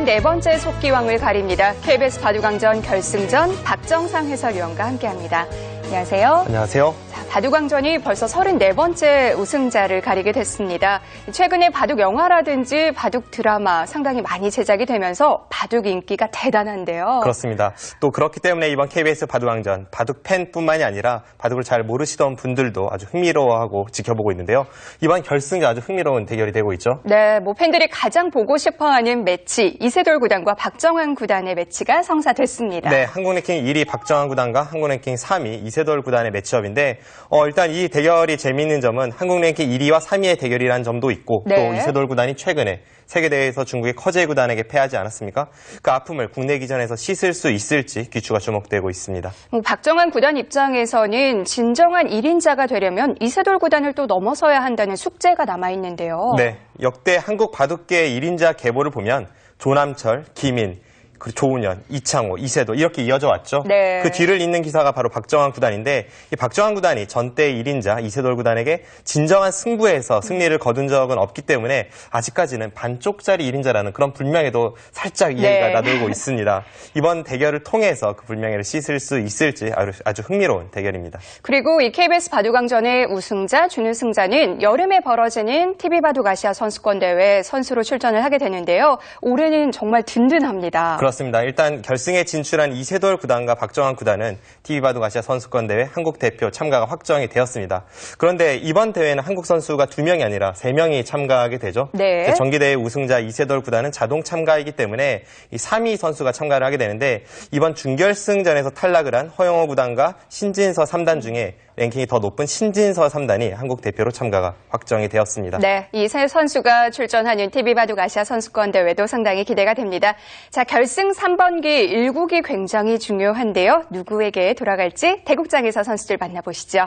네 번째 속기왕을 가립니다. KBS 바둑왕전 결승전 박정상 해설위원과 함께합니다. 안녕하세요. 안녕하세요. 바둑왕전이 벌써 34번째 우승자를 가리게 됐습니다. 최근에 바둑 영화라든지 바둑 드라마 상당히 많이 제작이 되면서 바둑 인기가 대단한데요. 그렇습니다. 또 그렇기 때문에 이번 KBS 바둑왕전 바둑 팬뿐만이 아니라 바둑을 잘 모르시던 분들도 아주 흥미로워하고 지켜보고 있는데요. 이번 결승전 아주 흥미로운 대결이 되고 있죠. 네, 팬들이 가장 보고 싶어하는 매치 이세돌 구단과 박정환 구단의 매치가 성사됐습니다. 네, 한국랭킹 1위 박정환 구단과 한국랭킹 3위 이세돌 구단의 매치업인데 일단 이 대결이 재미있는 점은 한국랭킹 1위와 3위의 대결이라는 점도 있고 네. 또 이세돌 구단이 최근에 세계대회에서 중국의 커제 구단에게 패하지 않았습니까? 그 아픔을 국내 기전에서 씻을 수 있을지 귀추가 주목되고 있습니다. 박정환 구단 입장에서는 진정한 1인자가 되려면 이세돌 구단을 또 넘어서야 한다는 숙제가 남아있는데요. 네, 역대 한국 바둑계의 1인자 계보를 보면 조남철, 김인, 그리고 조은현, 이창호, 이세돌 이렇게 이어져 왔죠. 네. 그 뒤를 잇는 기사가 바로 박정환 구단인데 이 박정환 구단이 전대 1인자 이세돌 구단에게 진정한 승부에서 승리를 거둔 적은 없기 때문에 아직까지는 반쪽짜리 1인자라는 그런 불명예도 살짝 이해가 나돌고 있습니다. 이번 대결을 통해서 그 불명예를 씻을 수 있을지 아주 흥미로운 대결입니다. 그리고 이 KBS 바둑왕전의 우승자, 준우승자는 여름에 벌어지는 TV바둑 아시아 선수권 대회 선수로 출전을 하게 되는데요. 올해는 정말 든든합니다. 그렇습니다. 일단 결승에 진출한 이세돌 구단과 박정환 구단은 TV바둑 아시아 선수권 대회 한국 대표 참가가 확정이 되었습니다. 그런데 이번 대회는 한국 선수가 2명이 아니라 3명이 참가하게 되죠. 네. 정기대회 우승자 이세돌 구단은 자동 참가이기 때문에 이 3위 선수가 참가를 하게 되는데 이번 준결승전에서 탈락을 한 허영호 구단과 신진서 3단 중에 랭킹이 더 높은 신진서 3단이 한국 대표로 참가가 확정이 되었습니다. 네, 이 세 선수가 출전하는 TV바둑 아시아 선수권 대회도 상당히 기대가 됩니다. 자, 결승 3번기 1국이 굉장히 중요한데요. 누구에게 돌아갈지 대국장에서 선수들 만나보시죠.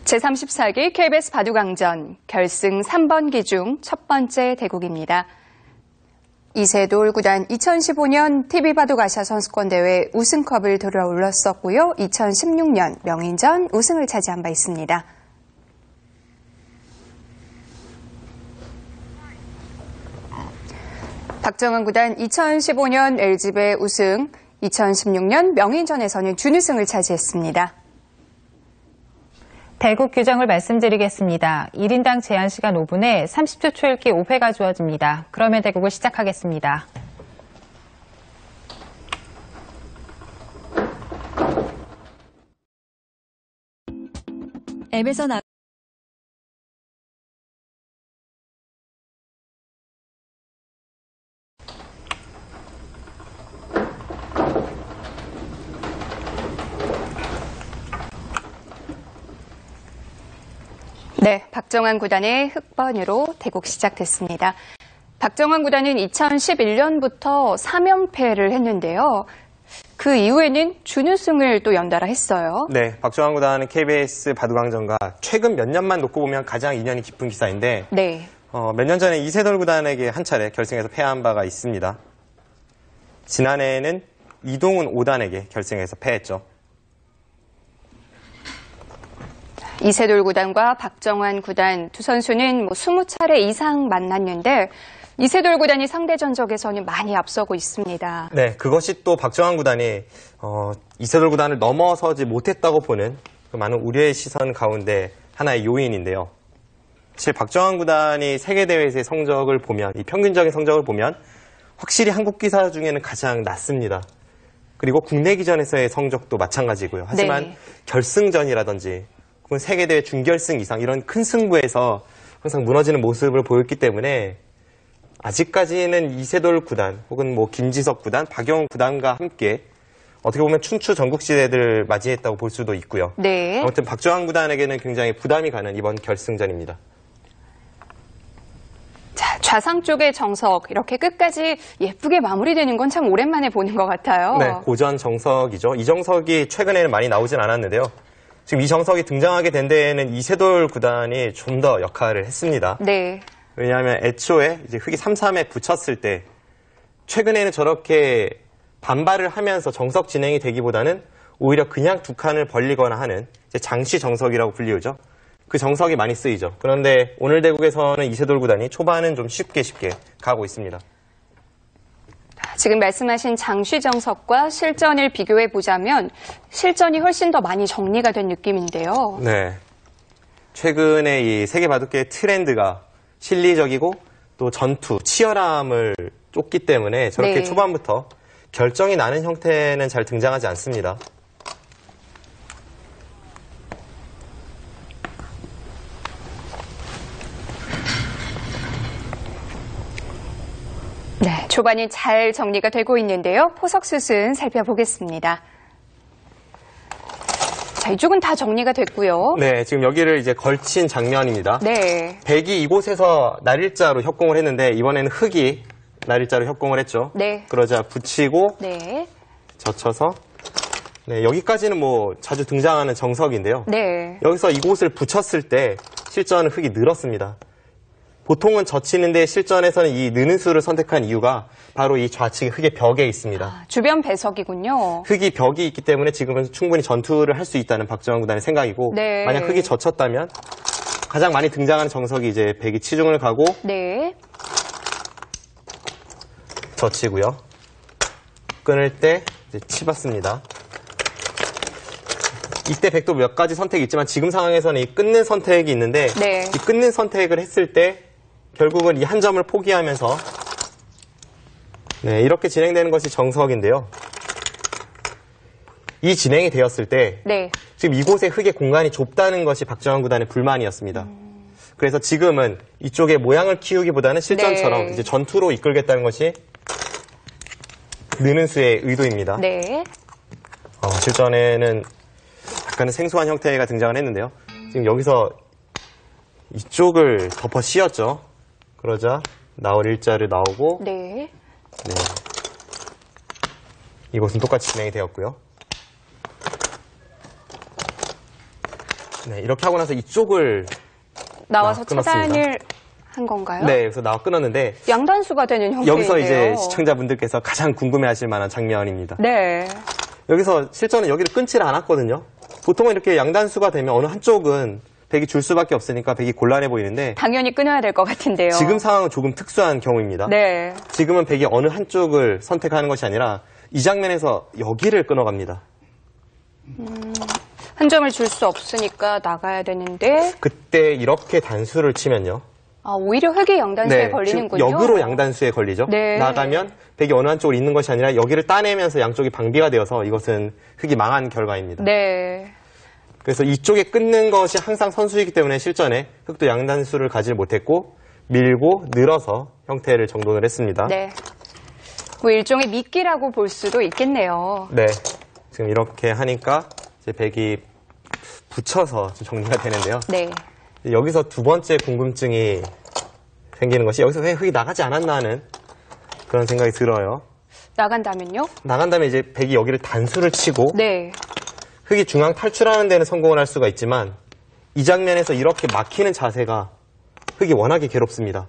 제34기 KBS 바둑왕전 결승 3번기 중 첫 번째 대국입니다. 이세돌 구단 2015년 TV바둑 아시아 선수권 대회 우승컵을 들어올렸었고요. 2016년 명인전 우승을 차지한 바 있습니다. 박정환 구단 2015년 LG배 우승, 2016년 명인전에서는 준우승을 차지했습니다. 대국 규정을 말씀드리겠습니다. 1인당 제한 시간 5분에 30초 초읽기 5회가 주어집니다. 그러면 대국을 시작하겠습니다. 앱에서 네, 박정환 구단의 흑번으로 대국 시작됐습니다. 박정환 구단은 2011년부터 3연패를 했는데요. 그 이후에는 준우승을 또 연달아 했어요. 네, 박정환 구단은 KBS 바둑왕전과 최근 몇 년만 놓고 보면 가장 인연이 깊은 기사인데 네. 몇 년 전에 이세돌 구단에게 한 차례 결승에서 패한 바가 있습니다. 지난해에는 이동훈 5단에게 결승에서 패했죠. 이세돌 구단과 박정환 구단 두 선수는 20차례 이상 만났는데 이세돌 구단이 상대 전적에서는 많이 앞서고 있습니다. 네, 그것이 또 박정환 구단이 이세돌 구단을 넘어서지 못했다고 보는 그 많은 우려의 시선 가운데 하나의 요인인데요. 사실 박정환 구단이 세계대회에서의 성적을 보면, 이 평균적인 성적을 보면 확실히 한국 기사 중에는 가장 낮습니다. 그리고 국내 기전에서의 성적도 마찬가지고요. 하지만 네. 결승전이라든지 혹은 세계대회 준결승 이상 이런 큰 승부에서 항상 무너지는 모습을 보였기 때문에 아직까지는 이세돌 구단 혹은 김지석 구단, 박영훈 구단과 함께 어떻게 보면 춘추 전국시대를 맞이했다고 볼 수도 있고요. 네. 아무튼 박정환 구단에게는 굉장히 부담이 가는 이번 결승전입니다. 자, 좌상 쪽의 정석 이렇게 끝까지 예쁘게 마무리되는 건 참 오랜만에 보는 것 같아요. 네, 고전 정석이죠. 이 정석이 최근에는 많이 나오진 않았는데요. 지금 이 정석이 등장하게 된 데에는 이세돌 구단이 좀 더 역할을 했습니다. 네. 왜냐하면 애초에 이제 흑이 3-3에 붙였을 때 최근에는 저렇게 반발을 하면서 정석 진행이 되기보다는 오히려 그냥 두 칸을 벌리거나 하는 이제 장시 정석이라고 불리우죠. 그 정석이 많이 쓰이죠. 그런데 오늘 대국에서는 이세돌 구단이 초반은 좀 쉽게 가고 있습니다. 지금 말씀하신 장쉬 정석과 실전을 비교해 보자면 실전이 훨씬 더 많이 정리가 된 느낌인데요. 네. 최근에 이 세계 바둑계의 트렌드가 실리적이고 또 전투, 치열함을 쫓기 때문에 저렇게 네. 초반부터 결정이 나는 형태는 잘 등장하지 않습니다. 네, 초반이 잘 정리가 되고 있는데요. 포석 수순 살펴보겠습니다. 자, 이쪽은 다 정리가 됐고요. 네, 지금 여기를 이제 걸친 장면입니다. 네. 백이 이곳에서 날일자로 협공을 했는데 이번에는 흑이 날일자로 협공을 했죠. 네. 그러자 붙이고 네. 젖혀서 네, 여기까지는 뭐 자주 등장하는 정석인데요. 네. 여기서 이곳을 붙였을 때 실전은 흑이 늘었습니다. 보통은 젖히는데 실전에서는 이 느는 수를 선택한 이유가 바로 이 좌측의 흑의 벽에 있습니다. 주변 배석이군요. 흑이 벽이 있기 때문에 지금은 충분히 전투를 할 수 있다는 박정환 구단의 생각이고 네. 만약 흑이 젖혔다면 가장 많이 등장하는 정석이 이제 백이 치중을 가고 네. 젖히고요. 끊을 때 이제 치받습니다. 이때 백도 몇 가지 선택이 있지만 지금 상황에서는 이 끊는 선택이 있는데 네. 이 끊는 선택을 했을 때 결국은 이 한 점을 포기하면서 네, 이렇게 진행되는 것이 정석인데요. 이 진행이 되었을 때 네. 지금 이곳에 흑의 공간이 좁다는 것이 박정환 구단의 불만이었습니다. 그래서 지금은 이쪽에 모양을 키우기보다는 실전처럼 네. 이제 전투로 이끌겠다는 것이 느는 수의 의도입니다. 네. 실전에는 약간은 생소한 형태가 등장을 했는데요. 지금 여기서 이쪽을 덮어 씌웠죠. 그러자 나올 일자를 나오고 네. 네. 이곳은 똑같이 진행이 되었고요. 네, 이렇게 하고 나서 이쪽을 나와서 끊었습니다. 차단을 한 건가요? 네, 여기서 나와 끊었는데 양단수가 되는 형태인데요. 여기서 이제 시청자분들께서 가장 궁금해하실 만한 장면입니다. 네. 여기서 실전은 여기를 끊지를 않았거든요. 보통은 이렇게 양단수가 되면 어느 한쪽은 백이 줄 수밖에 없으니까 백이 곤란해 보이는데 당연히 끊어야 될 것 같은데요. 지금 상황은 조금 특수한 경우입니다. 네. 지금은 백이 어느 한쪽을 선택하는 것이 아니라 이 장면에서 여기를 끊어갑니다. 한 점을 줄 수 없으니까 나가야 되는데 그때 이렇게 단수를 치면요. 오히려 흑이 양단수에 걸리는군요. 지금 역으로 양단수에 걸리죠. 네. 나가면 백이 어느 한쪽으로 있는 것이 아니라 여기를 따내면서 양쪽이 방비가 되어서 이것은 흑이 망한 결과입니다. 네. 그래서 이쪽에 끊는 것이 항상 선수이기 때문에 실전에 흑도 양단수를 가지 못했고 밀고 늘어서 형태를 정돈을 했습니다. 네. 뭐 일종의 미끼라고 볼 수도 있겠네요. 네. 지금 이렇게 하니까 이제 백이 붙여서 좀 정리가 되는데요. 네. 여기서 두 번째 궁금증이 생기는 것이 여기서 왜 흑이 나가지 않았나 하는 그런 생각이 들어요. 나간다면요? 나간 다음에 이제 백이 여기를 단수를 치고 네. 흑이 중앙 탈출하는 데는 성공을 할 수가 있지만 이 장면에서 이렇게 막히는 자세가 흑이 워낙에 괴롭습니다.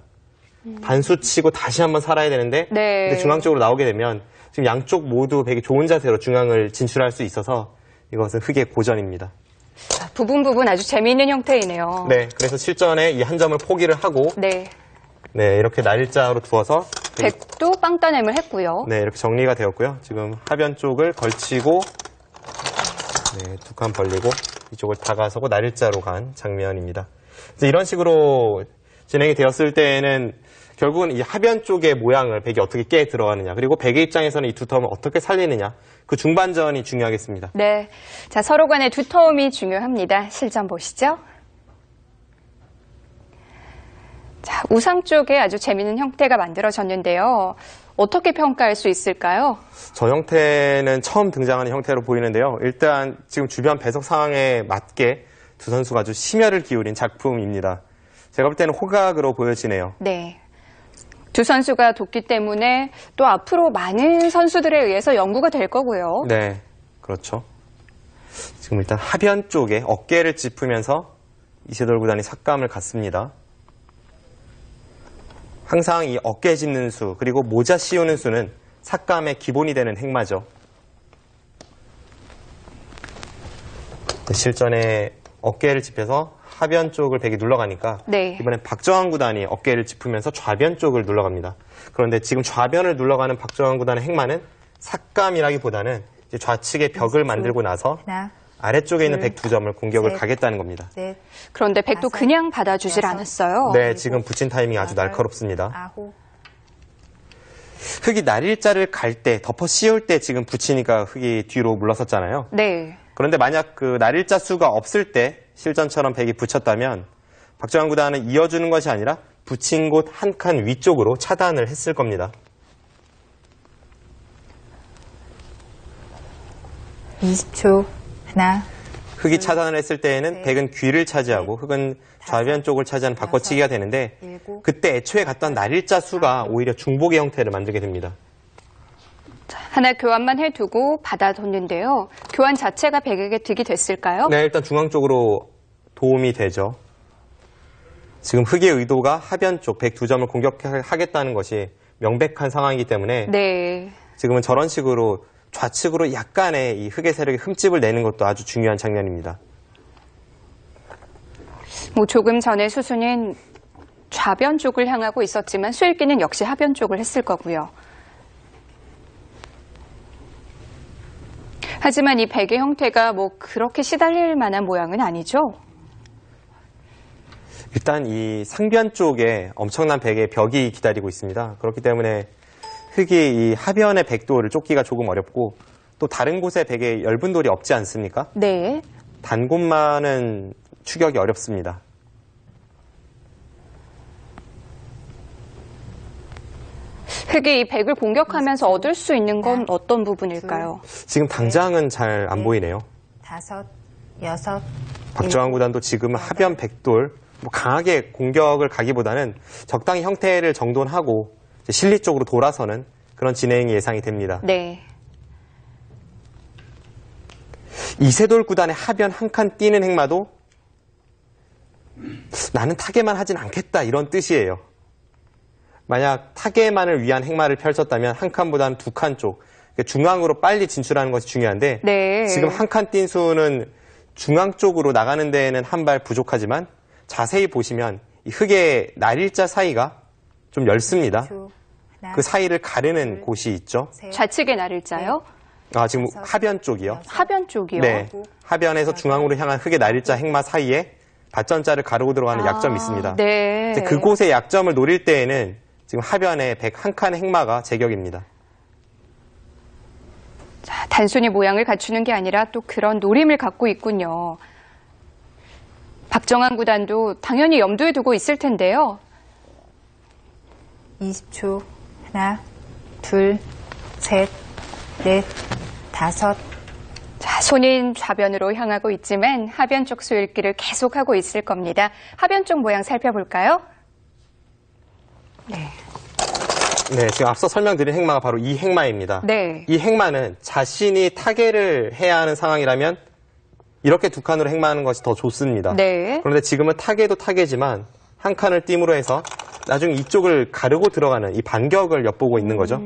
단수 치고 다시 한번 살아야 되는데 네. 근데 중앙 쪽으로 나오게 되면 지금 양쪽 모두 백이 좋은 자세로 중앙을 진출할 수 있어서 이것은 흑의 고전입니다. 부분 아주 재미있는 형태이네요. 네, 그래서 실전에 이 한 점을 포기를 하고 네. 네, 이렇게 날짜로 두어서 백도 빵 따냄을 했고요. 네, 이렇게 정리가 되었고요. 지금 하변 쪽을 걸치고 네, 두 칸 벌리고 이쪽을 다가서고 날짜로 간 장면입니다. 그래서 이런 식으로 진행이 되었을 때에는 결국은 이 하변 쪽의 모양을 백이 어떻게 깨 들어가느냐 그리고 백의 입장에서는 이 두터움을 어떻게 살리느냐 그 중반전이 중요하겠습니다. 네. 자, 서로 간의 두터움이 중요합니다. 실전 보시죠. 자, 우상 쪽에 아주 재미있는 형태가 만들어졌는데요. 어떻게 평가할 수 있을까요? 저 형태는 처음 등장하는 형태로 보이는데요. 일단 지금 주변 배석 상황에 맞게 두 선수가 아주 심혈을 기울인 작품입니다. 제가 볼 때는 호각으로 보여지네요. 네. 두 선수가 뒀기 때문에 또 앞으로 많은 선수들에 의해서 연구가 될 거고요. 네, 그렇죠. 지금 일단 하변 쪽에 어깨를 짚으면서 이세돌 구단이 삭감을 갔습니다. 항상 이 어깨 짚는 수 그리고 모자 씌우는 수는 삭감의 기본이 되는 행마죠. 실전에 어깨를 짚혀서 하변 쪽을 백이 눌러가니까 네. 이번엔 박정환 구단이 어깨를 짚으면서 좌변 쪽을 눌러갑니다. 그런데 지금 좌변을 눌러가는 박정환 구단의 행마는 삭감이라기보다는 이제 좌측에 벽을 만들고 나서 하나, 아래쪽에 있는 백 두 점을 공격을 셋. 가겠다는 겁니다. 넷, 그런데 백도 다섯, 그냥 받아주질 여섯. 않았어요. 네, 지금 붙인 타이밍이 아주 여덟, 날카롭습니다. 아홉, 흙이 날일자를 갈 때, 덮어 씌울 때 지금 붙이니까 흙이 뒤로 물러섰잖아요. 네. 그런데 만약 그 날일자 수가 없을 때 실전처럼 백이 붙였다면 박정환 구단은 이어주는 것이 아니라 붙인 곳 한 칸 위쪽으로 차단을 했을 겁니다. 20초. 하나, 흙이 차단을 했을 때에는 셋, 백은 귀를 차지하고 흙은 좌변 쪽을 차지하는 바꿔치기가 되는데 일곱, 그때 애초에 갔던 날일자 수가 오히려 중복의 형태를 만들게 됩니다. 하나 교환만 해두고 받아뒀는데요. 교환 자체가 백에게 득이 됐을까요? 네, 일단 중앙 쪽으로 도움이 되죠. 지금 흙의 의도가 하변 쪽 백 두 점을 공격하겠다는 것이 명백한 상황이기 때문에 네. 지금은 저런 식으로 좌측으로 약간의 이 흙의 세력에 흠집을 내는 것도 아주 중요한 장면입니다. 뭐 조금 전에 수순은 좌변 쪽을 향하고 있었지만 수일기는 역시 하변 쪽을 했을 거고요. 하지만 이 백의 형태가 뭐 그렇게 시달릴 만한 모양은 아니죠? 일단 이 상변 쪽에 엄청난 백의 벽이 기다리고 있습니다. 그렇기 때문에 흙이 이 하변의 백돌을 쫓기가 조금 어렵고 또 다른 곳에 백에 엷은 돌이 없지 않습니까? 네. 단 곳만은 추격이 어렵습니다. 흙이 이 백을 공격하면서 얻을 수 있는 건 어떤 부분일까요? 지금 당장은 잘 안 보이네요. 다섯, 여섯, 박정환 구단도 지금 하변 백돌 뭐 강하게 공격을 가기보다는 적당히 형태를 정돈하고 이제 실리 쪽으로 돌아서는 그런 진행이 예상이 됩니다. 네. 이세돌 구단의 하변 한 칸 뛰는 행마도 나는 타개만 하진 않겠다 이런 뜻이에요. 만약 타개만을 위한 행마를 펼쳤다면 한 칸보다는 두 칸 쪽 중앙으로 빨리 진출하는 것이 중요한데 네. 지금 한 칸 뛴 수는 중앙 쪽으로 나가는 데에는 한 발 부족하지만 자세히 보시면 이 흙의 날일자 사이가 좀 엷습니다. 하나, 그 사이를 가르는 곳이 있죠. 셋, 좌측의 날일자요? 아, 지금 하변 쪽이요. 하변 쪽이요? 네. 하변에서 중앙으로 향한 흙의 날일자 행마 사이에 밭전자를 가르고 들어가는 약점이 있습니다. 네. 이제 그곳의 약점을 노릴 때에는 지금 하변에 백 한 칸 행마가 제격입니다. 자, 단순히 모양을 갖추는 게 아니라 또 그런 노림을 갖고 있군요. 박정환 구단도 당연히 염두에 두고 있을 텐데요. 20초. 하나, 둘, 셋, 넷, 다섯, 자, 손인 좌변으로 향하고 있지만 하변 쪽 수일기를 계속하고 있을 겁니다. 하변 쪽 모양 살펴볼까요? 네. 네, 지금 앞서 설명드린 행마가 바로 이 행마입니다. 네. 이 행마는 자신이 타개를 해야 하는 상황이라면 이렇게 두 칸으로 행마하는 것이 더 좋습니다. 네. 그런데 지금은 타개도 타개지만 한 칸을 띄므로 해서 나중에 이쪽을 가르고 들어가는 이 반격을 엿보고 있는 거죠.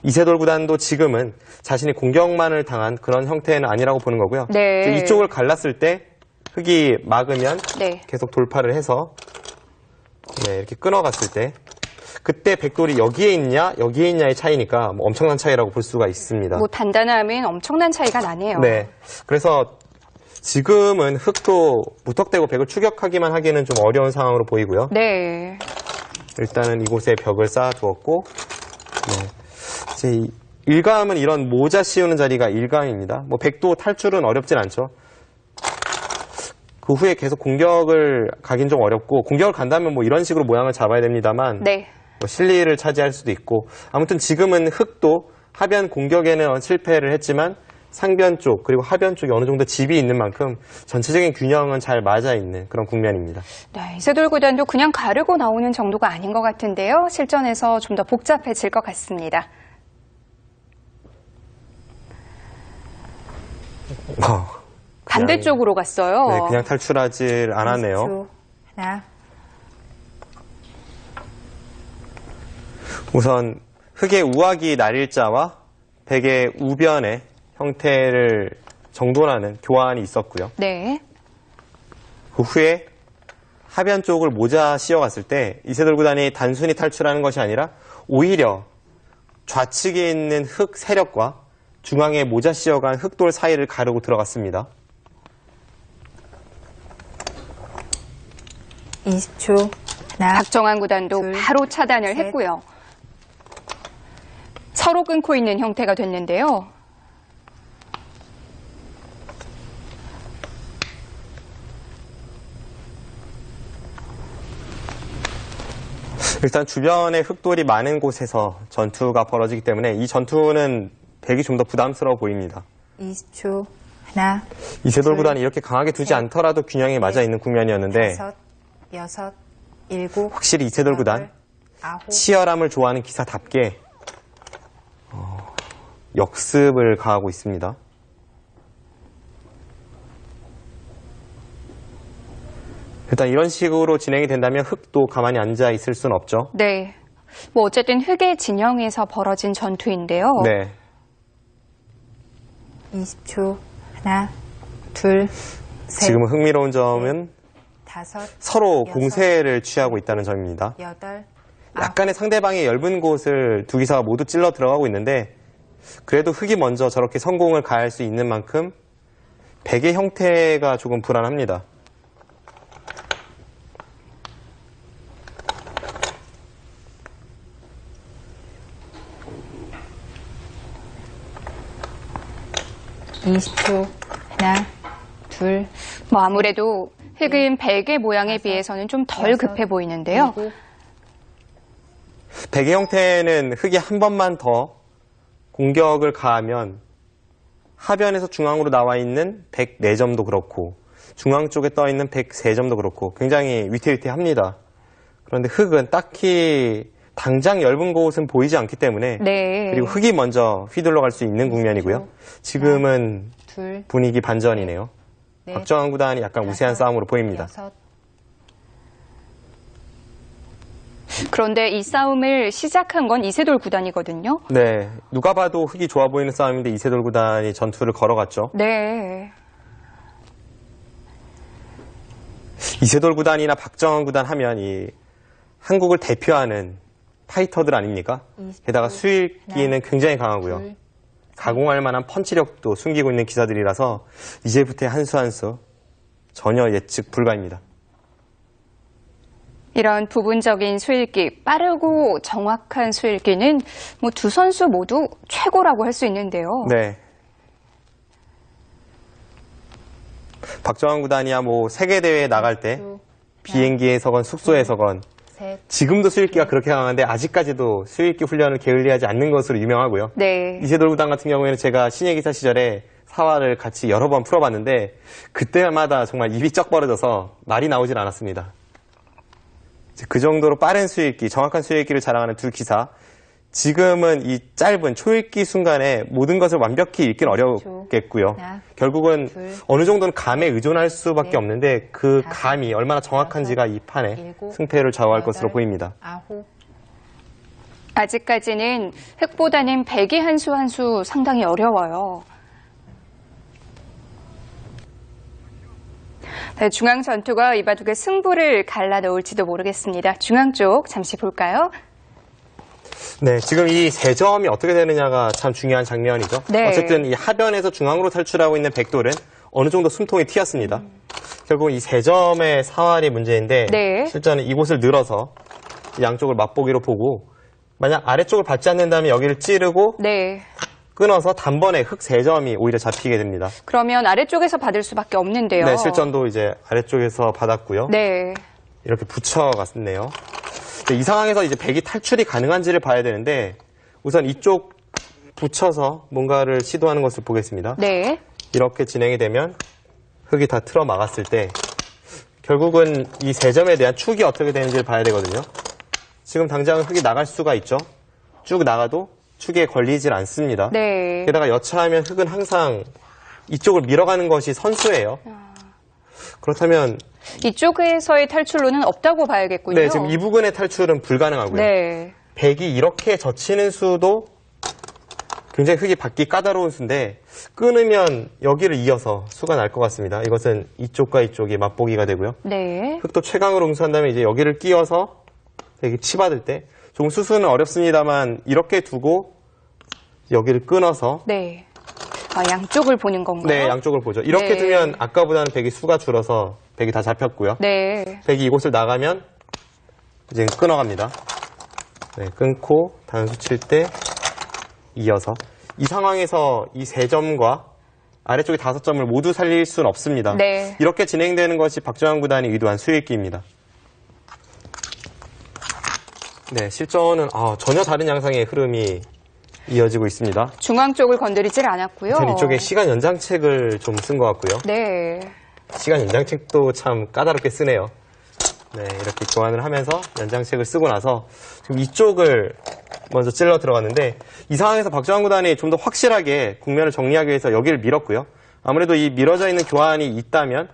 이세돌 구단도 지금은 자신이 공격만을 당한 그런 형태는 아니라고 보는 거고요. 네. 이쪽을 갈랐을 때 흙이 막으면 네. 계속 돌파를 해서 네, 이렇게 끊어갔을 때 그때 백돌이 여기에 있냐 여기에 있냐의 차이니까 뭐 엄청난 차이라고 볼 수가 있습니다. 뭐 단단함은 엄청난 차이가 나네요. 네, 그래서 지금은 흙도 무턱대고 백을 추격하기만 하기에는 좀 어려운 상황으로 보이고요. 네. 일단은 이곳에 벽을 쌓아두었고 네. 이제 일감은 이런 모자 씌우는 자리가 일감입니다. 뭐 백도 탈출은 어렵진 않죠. 그 후에 계속 공격을 가긴 좀 어렵고 공격을 간다면 뭐 이런 식으로 모양을 잡아야 됩니다만 네. 뭐 실리를 차지할 수도 있고 아무튼 지금은 흙도 하변 공격에는 실패를 했지만 상변 쪽 그리고 하변 쪽에 어느 정도 집이 있는 만큼 전체적인 균형은 잘 맞아 있는 그런 국면입니다. 네, 이세돌 구단도 그냥 가르고 나오는 정도가 아닌 것 같은데요. 실전에서 좀 더 복잡해질 것 같습니다. 반대쪽으로 갔어요. 네, 그냥 탈출하지 않았네요. 20초. 하나, 우선 흙의 우하기 날일자와 백의 우변의 형태를 정돈하는 교환이 있었고요. 네. 그 후에 하변 쪽을 모자 씌워갔을 때 이세돌 구단이 단순히 탈출하는 것이 아니라 오히려 좌측에 있는 흑 세력과 중앙에 모자 씌워간 흑돌 사이를 가르고 들어갔습니다. 20초. 하나, 박정환 구단도 둘, 바로 차단을 셋. 했고요. 서로 끊고 있는 형태가 됐는데요. 일단 주변에 흑돌이 많은 곳에서 전투가 벌어지기 때문에 이 전투는 백이 좀 더 부담스러워 보입니다. 20초. 하나, 이세돌 둘, 구단이 이렇게 강하게 두지 셋, 않더라도 균형이 맞아 있는 국면이었는데 5, 6, 7, 확실히 이세돌 구단 8, 치열함을 좋아하는 기사답게 역습을 가하고 있습니다. 일단 이런 식으로 진행이 된다면 흑도 가만히 앉아 있을 수는 없죠. 네. 뭐 어쨌든 흑의 진영에서 벌어진 전투인데요. 네. 20초. 하나, 둘, 셋, 지금은 흥미로운 점은 5, 서로 여섯, 공세를 취하고 있다는 점입니다. 8, 약간의 상대방의 엷은 곳을 두 기사가 모두 찔러 들어가고 있는데 그래도 흑이 먼저 저렇게 성공을 가할 수 있는 만큼 백의 형태가 조금 불안합니다. 초 하나, 둘, 뭐 아무래도 흑은 백의 모양에 비해서는 좀 덜 급해 보이는데요. 7, 백의 형태는 흑이 한 번만 더 공격을 가하면 하변에서 중앙으로 나와 있는 104점도 그렇고 중앙 쪽에 떠 있는 103점도 그렇고 굉장히 위태위태합니다. 그런데 흑은 딱히 당장 엷은 곳은 보이지 않기 때문에 네. 그리고 흑이 먼저 휘둘러 갈 수 있는 국면이고요. 지금은 둘, 분위기 반전이네요. 넷, 박정환 구단이 약간 우세한 싸움으로 보입니다. 6, 그런데 이 싸움을 시작한 건 이세돌 구단이거든요. 네, 누가 봐도 흑이 좋아 보이는 싸움인데 이세돌 구단이 전투를 걸어갔죠. 네. 이세돌 구단이나 박정환 구단 하면 이 한국을 대표하는 파이터들 아닙니까? 게다가 수익기는 굉장히 강하고요. 둘, 가공할 만한 펀치력도 숨기고 있는 기사들이라서 이제부터의 한 수 한 수 전혀 예측 불가입니다. 이런 부분적인 수읽기, 빠르고 정확한 수읽기는 뭐 두 선수 모두 최고라고 할 수 있는데요. 네. 박정환 구단이야 뭐 세계대회에 나갈 때 비행기에서건 숙소에서건 셋, 지금도 수익기가 그렇게 강한데 아직까지도 수익기 훈련을 게을리하지 않는 것으로 유명하고요. 네. 이세돌 구단 같은 경우에는 제가 신예기사 시절에 사활을 같이 여러 번 풀어봤는데 그때마다 정말 입이 쩍 벌어져서 말이 나오질 않았습니다. 그 정도로 빠른 수익기, 정확한 수익기를 자랑하는 두 기사. 지금은 이 짧은 초읽기 순간에 모든 것을 완벽히 읽기는 어렵겠고요. 결국은 어느 정도는 감에 의존할 수밖에 없는데 그 감이 얼마나 정확한지가 이 판에 승패를 좌우할 것으로 보입니다. 9, 아직까지는 흑보다는 백이 한 수 한 수 상당히 어려워요. 네, 중앙 전투가 이 바둑의 승부를 갈라놓을지도 모르겠습니다. 중앙 쪽 잠시 볼까요? 네, 지금 이 세 점이 어떻게 되느냐가 참 중요한 장면이죠. 네. 어쨌든 이 하변에서 중앙으로 탈출하고 있는 백돌은 어느 정도 숨통이 튀었습니다. 결국 이 세 점의 사활이 문제인데 네. 실제는 이곳을 늘어서 양쪽을 맛보기로 보고 만약 아래쪽을 받지 않는다면 여기를 찌르고 네. 끊어서 단번에 흑 세 점이 오히려 잡히게 됩니다. 그러면 아래쪽에서 받을 수밖에 없는데요. 네, 실전도 이제 아래쪽에서 받았고요. 네. 이렇게 붙여갔네요. 이 상황에서 이제 백이 탈출이 가능한지를 봐야 되는데 우선 이쪽 붙여서 뭔가를 시도하는 것을 보겠습니다. 네. 이렇게 진행이 되면 흑이 다 틀어 막았을 때 결국은 이 세 점에 대한 축이 어떻게 되는지를 봐야 되거든요. 지금 당장 흑이 나갈 수가 있죠. 쭉 나가도 축에 걸리질 않습니다. 네. 게다가 여차하면 흑은 항상 이쪽을 밀어가는 것이 선수예요. 그렇다면 이쪽에서의 탈출로는 없다고 봐야겠군요. 네, 지금 이 부분의 탈출은 불가능하고요. 네. 백이 이렇게 젖히는 수도 굉장히 흙이 받기 까다로운 수인데 끊으면 여기를 이어서 수가 날 것 같습니다. 이것은 이쪽과 이쪽이 맛보기가 되고요. 네. 흙도 최강으로 응수한다면 이제 여기를 끼워서 이렇게 치받을 때 조금 수수는 어렵습니다만 이렇게 두고 여기를 끊어서 네. 양쪽을 보는 건가요? 네, 양쪽을 보죠. 이렇게 네. 두면 아까보다는 백이 수가 줄어서 백이 다 잡혔고요. 네. 백이 이곳을 나가면 이제 끊어갑니다. 네, 끊고 단수 칠 때 이어서 이 상황에서 이 3점과 아래쪽에 5점을 모두 살릴 수는 없습니다. 네. 이렇게 진행되는 것이 박정환 구단이 의도한 수익기입니다. 네, 실전은 전혀 다른 양상의 흐름이 이어지고 있습니다. 중앙 쪽을 건드리질 않았고요. 전 이쪽에 시간 연장책을 좀 쓴 것 같고요. 네. 시간 연장책도 참 까다롭게 쓰네요. 네, 이렇게 교환을 하면서 연장책을 쓰고 나서 지금 이쪽을 먼저 찔러 들어갔는데 이 상황에서 박정환 구단이 좀 더 확실하게 국면을 정리하기 위해서 여기를 밀었고요. 아무래도 이 밀어져 있는 교환이 있다면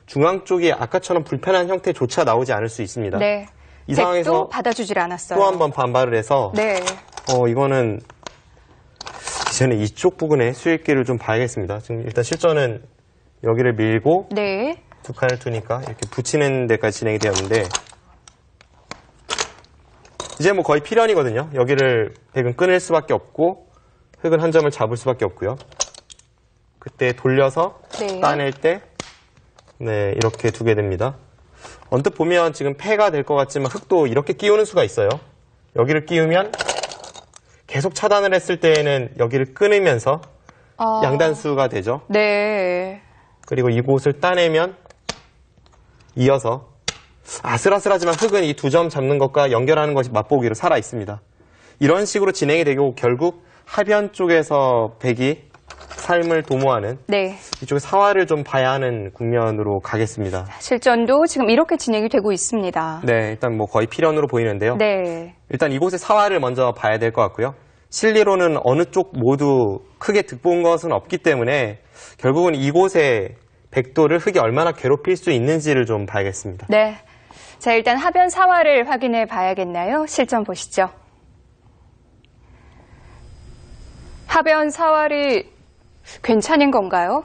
중앙 쪽이 아까처럼 불편한 형태조차 나오지 않을 수 있습니다. 네. 이 상황에서 백도 받아주질 않았어요. 또 한 번 반발을 해서 네. 이거는 이제는 이쪽 부분에 수익기를 좀 봐야겠습니다. 지금 일단 실전은 여기를 밀고 네. 두 칸을 두니까 이렇게 붙이는 데까지 진행이 되었는데 이제 뭐 거의 필연이거든요. 여기를 백은 끊을 수밖에 없고 흙은 한 점을 잡을 수밖에 없고요. 그때 돌려서 네. 따낼 때 네, 이렇게 두게 됩니다. 언뜻 보면 지금 패가 될 것 같지만 흙도 이렇게 끼우는 수가 있어요. 여기를 끼우면 계속 차단을 했을 때에는 여기를 끊으면서 양단수가 되죠. 네. 그리고 이곳을 따내면 이어서 아슬아슬하지만 흙은 이 2점 잡는 것과 연결하는 것이 맛보기로 살아 있습니다. 이런 식으로 진행이 되고 결국 하변 쪽에서 백이 삶을 도모하는 네. 이쪽에 사활을 좀 봐야 하는 국면으로 가겠습니다. 실전도 지금 이렇게 진행이 되고 있습니다. 네, 일단 뭐 거의 필연으로 보이는데요. 네. 일단 이곳의 사활을 먼저 봐야 될 것 같고요. 실리로는 어느 쪽 모두 크게 득본 것은 없기 때문에 결국은 이곳의 백도를 흙이 얼마나 괴롭힐 수 있는지를 좀 봐야겠습니다. 네. 자, 일단 하변 사활을 확인해 봐야겠나요? 실전 보시죠. 하변 사활이 괜찮은 건가요?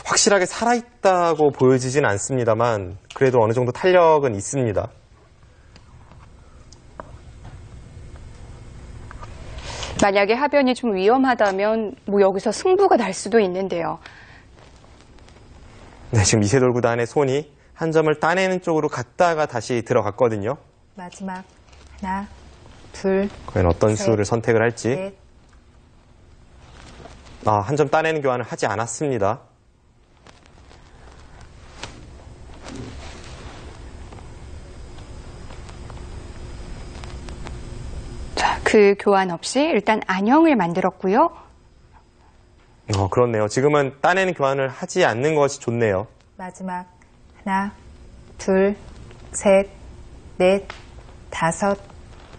확실하게 살아있다고 보여지진 않습니다만 그래도 어느 정도 탄력은 있습니다. 만약에 하변이 좀 위험하다면 뭐 여기서 승부가 날 수도 있는데요. 네, 지금 이세돌 구단의 손이 한 점을 따내는 쪽으로 갔다가 다시 들어갔거든요. 마지막 하나, 둘, 과연 어떤 셋, 수를 선택을 할지. 넷. 한 점 따내는 교환을 하지 않았습니다. 자, 그 교환 없이 일단 안형을 만들었고요. 그렇네요. 지금은 따내는 교환을 하지 않는 것이 좋네요. 마지막 하나, 둘, 셋, 넷, 다섯,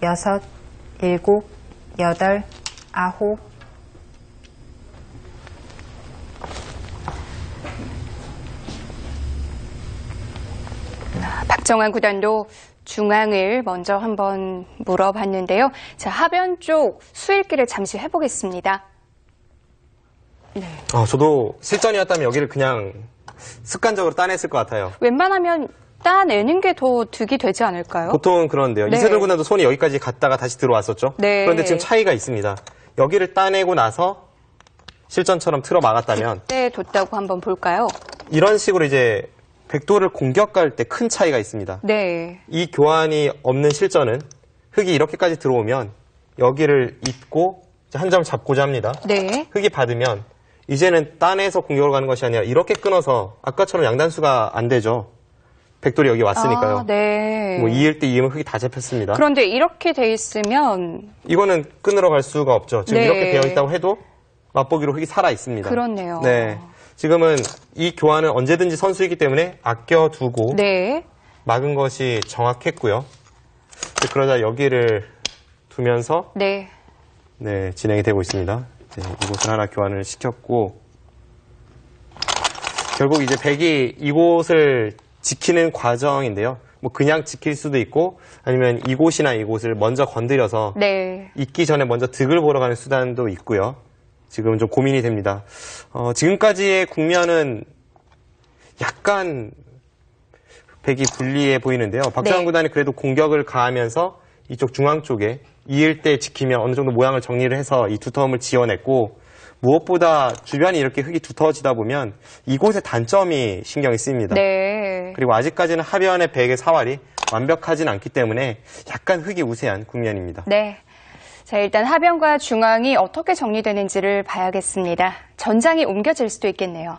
여섯, 일곱, 여덟, 아홉. 박정환 구단도 중앙을 먼저 한번 물어봤는데요. 자, 하변 쪽 수일기를 잠시 해보겠습니다. 네. 저도 실전이었다면 여기를 그냥 습관적으로 따냈을 것 같아요. 웬만하면 따내는 게 더 득이 되지 않을까요? 보통은 그런데요. 네. 이세돌 구단도 손이 여기까지 갔다가 다시 들어왔었죠. 네. 그런데 지금 차이가 있습니다. 여기를 따내고 나서 실전처럼 틀어 막았다면 네, 뒀다고 한번 볼까요? 이런 식으로 이제 백도를 공격할 때 큰 차이가 있습니다. 네. 이 교환이 없는 실전은 흙이 이렇게까지 들어오면 여기를 잇고 한 점을 잡고자 합니다. 네. 흙이 받으면 이제는 따내서 공격을 가는 것이 아니라 이렇게 끊어서 아까처럼 양단수가 안 되죠. 백돌이 여기 왔으니까요. 네. 뭐 2일 때 2이면 흙이 다 잡혔습니다. 그런데 이렇게 돼 있으면 이거는 끊으러 갈 수가 없죠. 지금 네. 이렇게 되어 있다고 해도 맛보기로 흙이 살아 있습니다. 그렇네요. 네. 지금은 이 교환은 언제든지 선수이기 때문에 아껴두고 네. 막은 것이 정확했고요. 그러자 여기를 두면서 네. 네, 진행이 되고 있습니다. 이곳을 하나 교환을 시켰고 결국 이제 백이 이곳을 지키는 과정인데요. 뭐 그냥 지킬 수도 있고 아니면 이곳이나 이곳을 먼저 건드려서 네. 있기 전에 먼저 득을 보러 가는 수단도 있고요. 지금 좀 고민이 됩니다. 지금까지의 국면은 약간 백이 불리해 보이는데요. 박정환 네. 구단이 그래도 공격을 가하면서 이쪽 중앙 쪽에 이을 때 지키면 어느 정도 모양을 정리를 해서 이 두터움을 지어냈고 무엇보다 주변이 이렇게 흙이 두터워지다 보면 이곳의 단점이 신경이 쓰입니다. 네. 그리고 아직까지는 하변의 백의 사활이 완벽하진 않기 때문에 약간 흙이 우세한 국면입니다. 네. 자, 일단 하변과 중앙이 어떻게 정리되는지를 봐야겠습니다. 전장이 옮겨질 수도 있겠네요.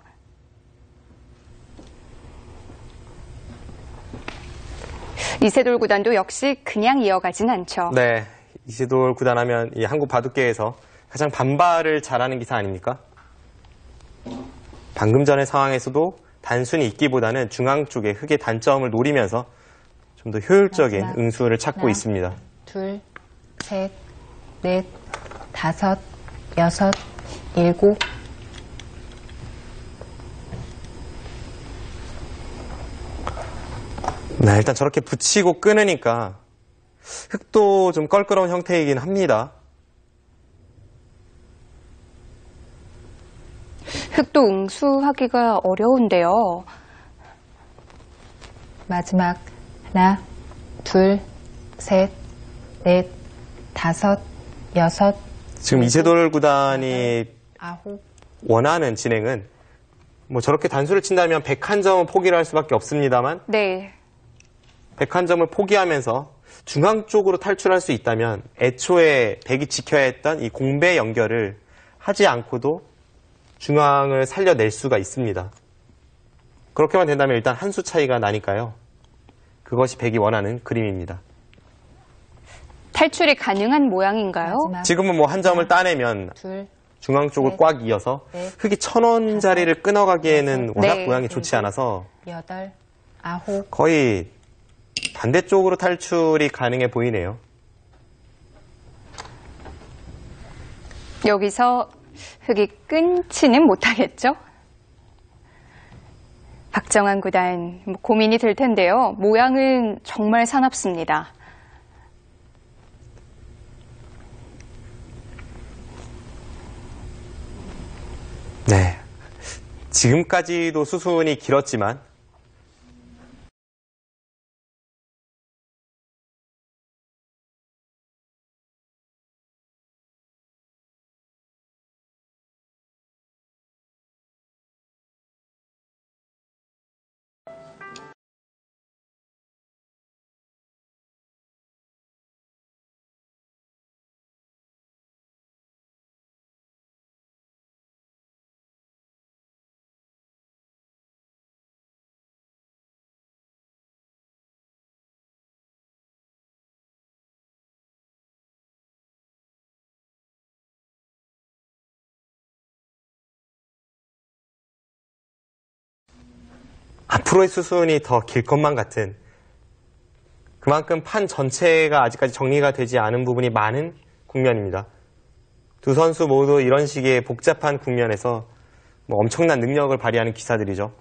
이세돌 구단도 역시 그냥 이어가진 않죠. 네, 이세돌 구단 하면 이 한국 바둑계에서 가장 반발을 잘하는 기사 아닙니까? 방금 전의 상황에서도 단순히 있기보다는 중앙 쪽에 흙의 단점을 노리면서 좀 더 효율적인 마지막. 응수를 찾고 하나. 있습니다. 둘, 셋, 넷, 다섯, 여섯, 일곱. 네, 일단 저렇게 붙이고 끊으니까 흙도 좀 껄끄러운 형태이긴 합니다. 흙도 응수하기가 어려운데요. 마지막 하나, 둘, 셋, 넷, 다섯, 여섯, 지금 이세돌 구단이 아홉. 원하는 진행은 뭐 저렇게 단수를 친다면 101점은 포기를 할 수밖에 없습니다만 네. 101점을 포기하면서 중앙 쪽으로 탈출할 수 있다면 애초에 백이 지켜야 했던 이 공배 연결을 하지 않고도 중앙을 살려낼 수가 있습니다. 그렇게만 된다면 일단 한 수 차이가 나니까요. 그것이 백이 원하는 그림입니다. 탈출이 가능한 모양인가요? 마지막 지금은 뭐 한 점을 따내면 둘, 중앙 쪽을 넷, 꽉 이어서 넷, 흙이 1000원짜리를 끊어가기에는 여섯, 워낙 네. 모양이 좋지 않아서 여덟, 아홉. 거의 반대쪽으로 탈출이 가능해 보이네요. 여기서 흙이 끊지는 못하겠죠? 박정환 구단 고민이 될 텐데요. 모양은 정말 사납습니다. 네. 지금까지도 수순이 길었지만 앞으로의 수순이 더 길 것만 같은 그만큼 판 전체가 아직까지 정리가 되지 않은 부분이 많은 국면입니다. 두 선수 모두 이런 식의 복잡한 국면에서 뭐 엄청난 능력을 발휘하는 기사들이죠.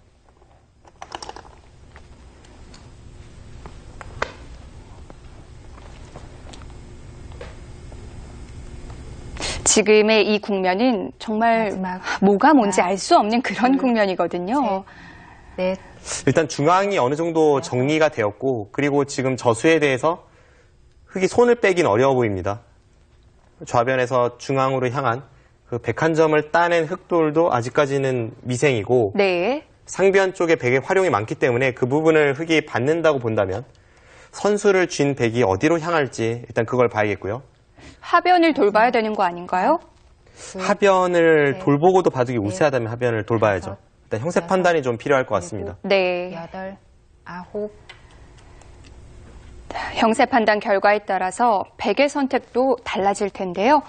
지금의 이 국면은 정말 마지막. 뭐가 뭔지 하나, 알 수 없는 그런 둘, 국면이거든요. 넷, 일단 중앙이 어느 정도 정리가 되었고 그리고 지금 저수에 대해서 흙이 손을 빼긴 어려워 보입니다. 좌변에서 중앙으로 향한 그 101점을 따낸 흑돌도 아직까지는 미생이고 네. 상변 쪽에 백의 활용이 많기 때문에 그 부분을 흙이 받는다고 본다면 선수를 쥔 백이 어디로 향할지 일단 그걸 봐야겠고요. 하변을 돌봐야 되는 거 아닌가요? 하변을 네. 돌보고도 바둑이 우세하다면 하변을 돌봐야죠. 다섯, 일단 형세 여섯, 판단이 좀 필요할 것 같습니다. 네. 여덟, 아홉. 형세 판단 결과에 따라서 백의 선택도 달라질 텐데요.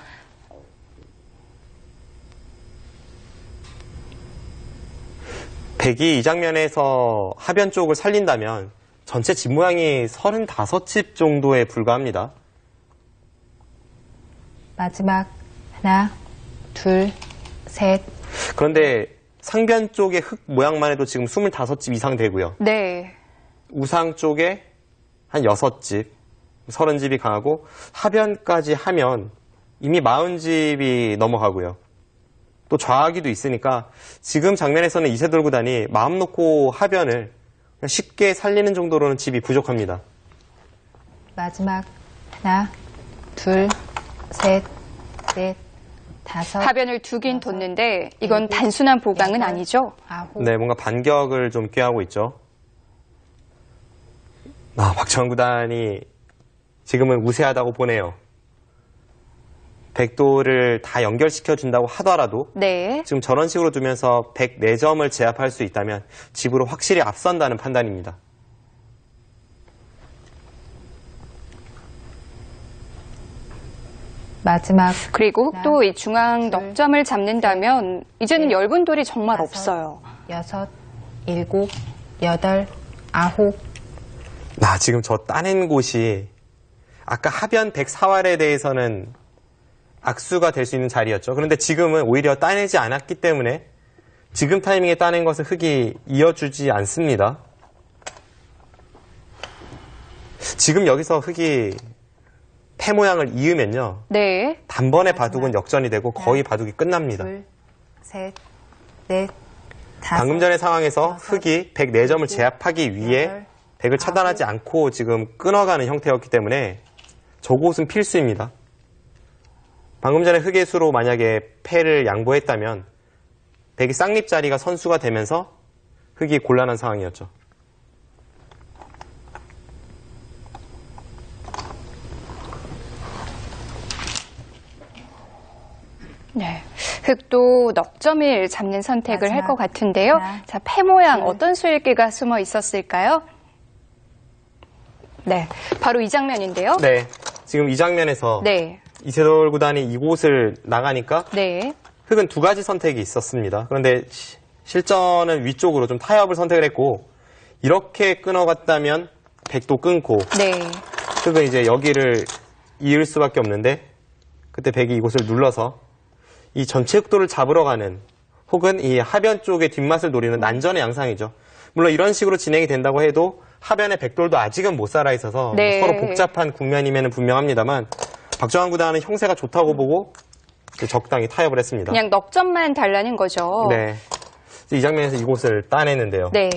백이 이 장면에서 하변 쪽을 살린다면 전체 집 모양이 35집 정도에 불과합니다. 마지막 하나, 둘, 셋. 그런데 상변 쪽의 흙 모양만 해도 지금 25집 이상 되고요. 네. 우상 쪽에 한 6집, 30집이 강하고 하변까지 하면 이미 40집이 넘어가고요. 또 좌하기도 있으니까 지금 장면에서는 이세돌 구단이 마음 놓고 하변을 그냥 쉽게 살리는 정도로는 집이 부족합니다. 마지막 하나, 둘, 셋, 넷, 다섯. 하변을 두긴 뒀는데 이건 단순한 보강은 여덟, 아니죠? 아홉. 네, 뭔가 반격을 좀 꾀하고 있죠. 박정환 구단이 지금은 우세하다고 보네요. 백도를 다 연결시켜 준다고 하더라도 네. 지금 저런 식으로 두면서 104점을 제압할 수 있다면 집으로 확실히 앞선다는 판단입니다. 마지막 그리고 흑도 이 중앙 둘, 넉점을 잡는다면 이제는 넷, 엷은 돌이 정말 다섯, 없어요. 여섯, 일곱, 여덟, 아홉. 지금 저 따낸 곳이 아까 하변 104활에 대해서는 악수가 될 수 있는 자리였죠. 그런데 지금은 오히려 따내지 않았기 때문에 지금 타이밍에 따낸 것을 흑이 이어주지 않습니다. 지금 여기서 흑이 패 모양을 이으면요. 네. 단번에 바둑은 역전이 되고 거의 바둑이 끝납니다. 둘, 셋, 넷, 다섯. 방금 전의 상황에서 여섯, 흑이 104점을 제압하기 위해 여덟, 백을 차단하지 않고 지금 끊어가는 형태였기 때문에 저곳은 필수입니다. 방금 전에 흑의 수로 만약에 패를 양보했다면 백이 쌍립 자리가 선수가 되면서 흑이 곤란한 상황이었죠. 네. 흑도 넉점을 잡는 선택을 할 마지막 것 같은데요. 하나, 자, 패 모양 둘. 어떤 수일기가 숨어 있었을까요? 네. 바로 이 장면인데요. 네. 지금 이 장면에서 네. 이세돌 구단이 이곳을 나가니까 네. 흑은 두 가지 선택이 있었습니다. 그런데 실전은 위쪽으로 좀 타협을 선택을 했고 이렇게 끊어갔다면 백도 끊고 네. 흑은 이제 여기를 이을 수밖에 없는데 그때 백이 이곳을 눌러서 이 전체 흑도를 잡으러 가는 혹은 이 하변 쪽의 뒷맛을 노리는 난전의 양상이죠. 물론 이런 식으로 진행이 된다고 해도 하변의 백돌도 아직은 못 살아 있어서 네. 서로 복잡한 국면임에는 분명합니다만 박정환 구단은 형세가 좋다고 보고 적당히 타협을 했습니다. 그냥 넉점만 달라는 거죠. 네. 이 장면에서 이곳을 따내는데요. 네.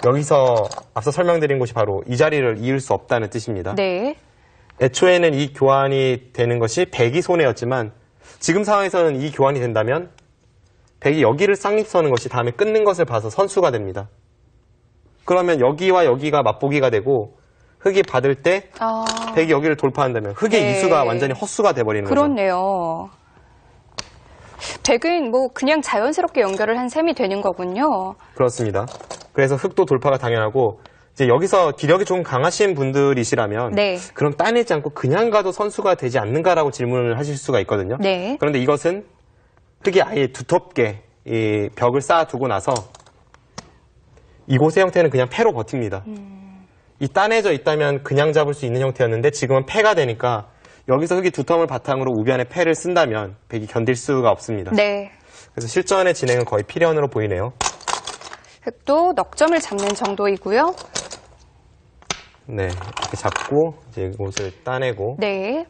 여기서 앞서 설명드린 곳이 바로 이 자리를 이을 수 없다는 뜻입니다. 네. 애초에는 이 교환이 되는 것이 백이 손해였지만 지금 상황에서는 이 교환이 된다면 백이 여기를 쌍립 서는 것이 다음에 끊는 것을 봐서 선수가 됩니다. 그러면 여기와 여기가 맞보기가 되고 흑이 받을 때 백이 여기를 돌파한다면 흑의 네. 이수가 완전히 헛수가 돼버리는 거죠. 그렇네요. 백은 뭐 그냥 자연스럽게 연결을 한 셈이 되는 거군요. 그렇습니다. 그래서 흑도 돌파가 당연하고 이제 여기서 기력이 좀 강하신 분들이시라면 네. 그럼 따내지 않고 그냥 가도 선수가 되지 않는가라고 질문을 하실 수가 있거든요. 네. 그런데 이것은 흑이 아예 두텁게 이 벽을 쌓아두고 나서 이곳의 형태는 그냥 패로 버팁니다. 이 따내져 있다면 그냥 잡을 수 있는 형태였는데 지금은 패가 되니까 여기서 흑이 두텀을 바탕으로 우변에 패를 쓴다면 백이 견딜 수가 없습니다. 네. 그래서 실전의 진행은 거의 필연으로 보이네요. 흑도 넉점을 잡는 정도이고요. 네, 이렇게 잡고 이제 이곳을 따내고 네.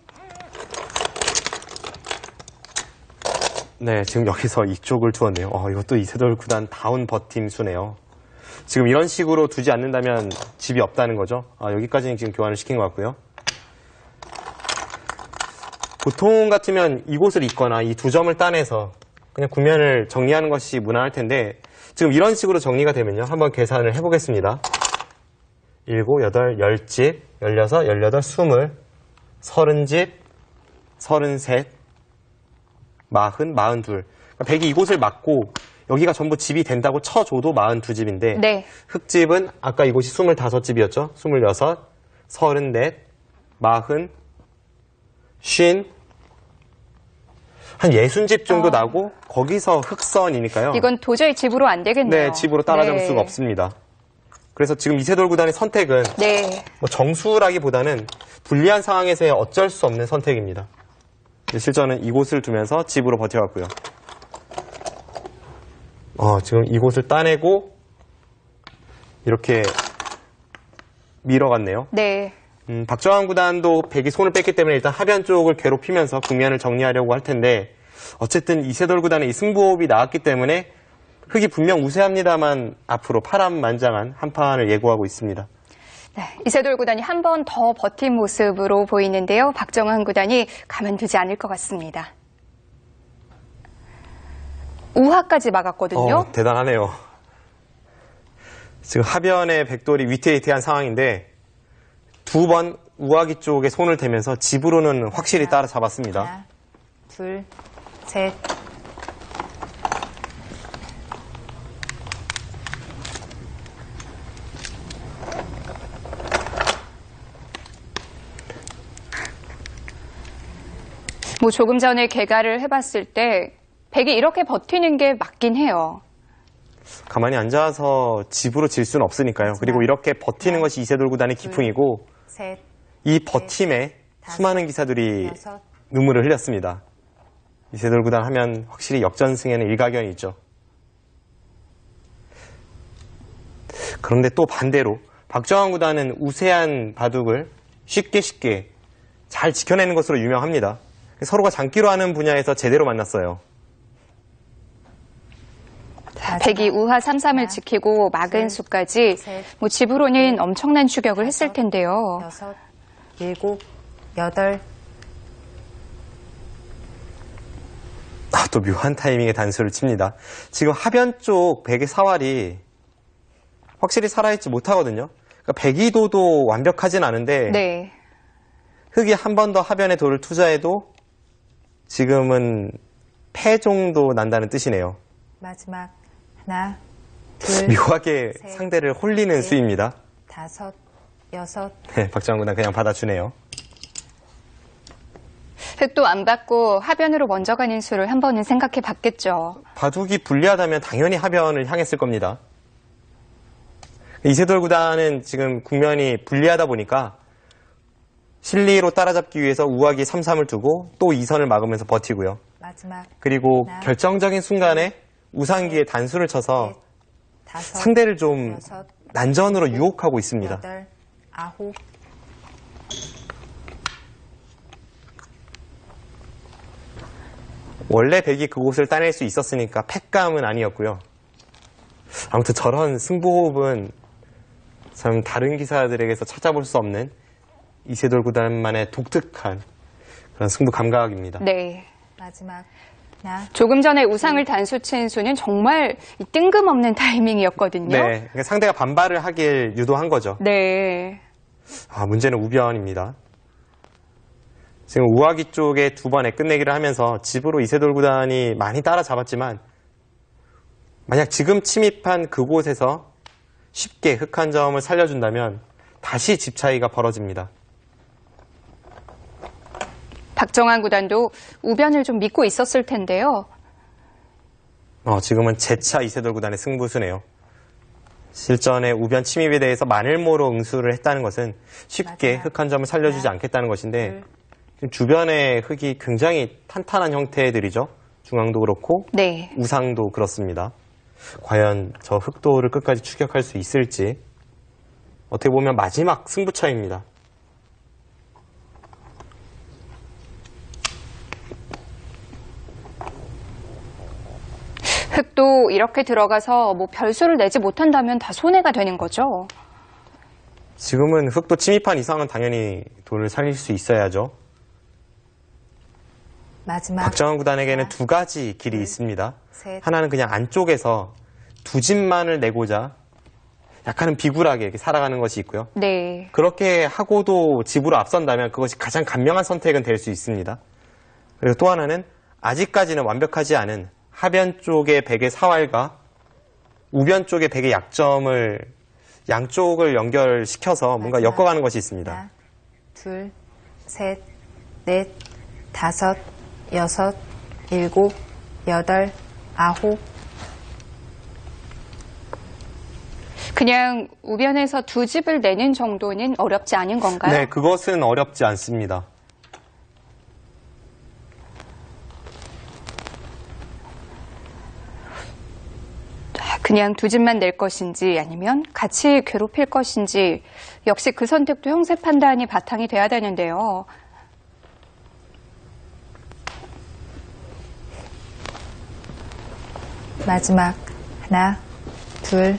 네, 지금 여기서 이쪽을 두었네요. 이것도 이세돌 구단 다운 버팀 수네요. 지금 이런 식으로 두지 않는다면 집이 없다는 거죠. 여기까지는 지금 교환을 시킨 것 같고요. 보통 같으면 이곳을 잇거나 이 두 점을 따내서 그냥 국면을 정리하는 것이 무난할 텐데 지금 이런 식으로 정리가 되면요. 한번 계산을 해보겠습니다. 7, 8, 10집, 16, 18, 20, 30집, 33, 40, 42. 그러니까 백이 이곳을 막고 여기가 전부 집이 된다고 쳐줘도 42집인데 네. 흑집은 아까 이곳이 25집이었죠. 26, 34, 40, 50, 한 60집 정도 나고 거기서 흑선이니까요. 이건 도저히 집으로 안 되겠네요. 네, 집으로 따라잡을 네. 수가 없습니다. 그래서 지금 이세돌 구단의 선택은 네. 뭐 정수라기보다는 불리한 상황에서의 어쩔 수 없는 선택입니다. 실전은 이곳을 두면서 집으로 버텨왔고요. 지금 이곳을 따내고 이렇게 밀어갔네요. 네. 박정환 구단도 백이 손을 뺐기 때문에 일단 하변 쪽을 괴롭히면서 국면을 정리하려고 할 텐데 어쨌든 이세돌 구단의 이 승부호흡이 나왔기 때문에 흑이 분명 우세합니다만 앞으로 파란만장한 한 판을 예고하고 있습니다. 네, 이세돌 구단이 한 번 더 버틴 모습으로 보이는데요. 박정환 구단이 가만두지 않을 것 같습니다. 우하까지 막았거든요. 대단하네요. 지금 하변의 백돌이 위태위태한 상황인데 두 번 우하기 쪽에 손을 대면서 집으로는 확실히 따라잡았습니다. 하나, 둘, 셋. 뭐 조금 전에 개가를 해봤을 때 백이 이렇게 버티는 게 맞긴 해요. 가만히 앉아서 집으로 질 수는 없으니까요. 그리고 이렇게 버티는 것이 이세돌 구단의 기풍이고 셋, 이 버팀에 수많은 기사들이 여섯. 눈물을 흘렸습니다. 이세돌 구단 하면 확실히 역전승에는 일가견이 있죠. 그런데 또 반대로 박정환 구단은 우세한 바둑을 쉽게 잘 지켜내는 것으로 유명합니다. 서로가 장기로 하는 분야에서 제대로 만났어요. 백이 우하 3-3을 지키고 막은 수까지 뭐 집으로는 엄청난 추격을 했을 텐데요. 여섯, 일곱, 여덟. 또 묘한 타이밍에 단수를 칩니다. 지금 하변 쪽 백의 사활이 확실히 살아있지 못하거든요. 그러니까 백이도도 완벽하진 않은데 네. 흑이 한 번 더 하변에 돌을 투자해도 지금은 패 정도 난다는 뜻이네요. 마지막 하나, 둘, 묘하게 셋, 상대를 홀리는 넷, 수입니다. 다섯, 여섯. 네, 박정환 구단 그냥 받아주네요. 흑도 안 받고 하변으로 먼저 가는 수를 한 번은 생각해 봤겠죠. 바둑이 불리하다면 당연히 하변을 향했을 겁니다. 이세돌 구단은 지금 국면이 불리하다 보니까 실리로 따라잡기 위해서 우하기 3-3을 두고 또 2선을 막으면서 버티고요. 마지막 그리고 하나, 결정적인 순간에 우상기에 단수를 쳐서 넷, 다섯, 상대를 좀 여섯, 난전으로 유혹하고 있습니다. 여덟, 아홉. 원래 백이 그곳을 따낼 수 있었으니까 패감은 아니었고요. 아무튼 저런 승부호흡은 참 다른 기사들에게서 찾아볼 수 없는 이세돌 구단만의 독특한 그런 승부 감각입니다. 네. 마지막 하나, 조금 전에 우상을 단수친 수는 정말 이 뜬금없는 타이밍이었거든요. 네, 그러니까 상대가 반발을 하길 유도한 거죠. 네. 문제는 우변입니다. 지금 우하기 쪽에 두 번에 끝내기를 하면서 집으로 이세돌 구단이 많이 따라잡았지만 만약 지금 침입한 그곳에서 쉽게 흑 한 점을 살려준다면 다시 집 차이가 벌어집니다. 박정환 구단도 우변을 좀 믿고 있었을 텐데요. 지금은 재차 이세돌 구단의 승부수네요. 실전의 우변 침입에 대해서 만일모로 응수를 했다는 것은 쉽게 마지막. 흑 한 점을 살려주지 하나, 않겠다는 것인데 둘. 주변의 흑이 굉장히 탄탄한 형태들이죠. 중앙도 그렇고 네. 우상도 그렇습니다. 과연 저 흑도를 끝까지 추격할 수 있을지 어떻게 보면 마지막 승부차입니다. 흑도 이렇게 들어가서 뭐 별수를 내지 못한다면 다 손해가 되는 거죠. 지금은 흑도 침입한 이상은 당연히 돌을 살릴 수 있어야죠. 마지막 박정환 구단에게는 하나, 두 가지 길이 있습니다. 셋. 하나는 그냥 안쪽에서 두 집만을 내고자 약간은 비굴하게 이렇게 살아가는 것이 있고요. 네. 그렇게 하고도 집으로 앞선다면 그것이 가장 간명한 선택은 될 수 있습니다. 그리고 또 하나는 아직까지는 완벽하지 않은 하변 쪽의 백의 사활과 우변 쪽의 백의 약점을 양쪽을 연결시켜서 뭔가 마지막. 엮어가는 것이 있습니다. 하나, 둘, 셋, 넷, 다섯, 여섯, 일곱, 여덟, 아홉. 그냥 우변에서 두 집을 내는 정도는 어렵지 않은 건가요? 네, 그것은 어렵지 않습니다. 그냥 두 집만 낼 것인지 아니면 같이 괴롭힐 것인지 역시 그 선택도 형세 판단이 바탕이 돼야 되는데요. 마지막 하나, 둘,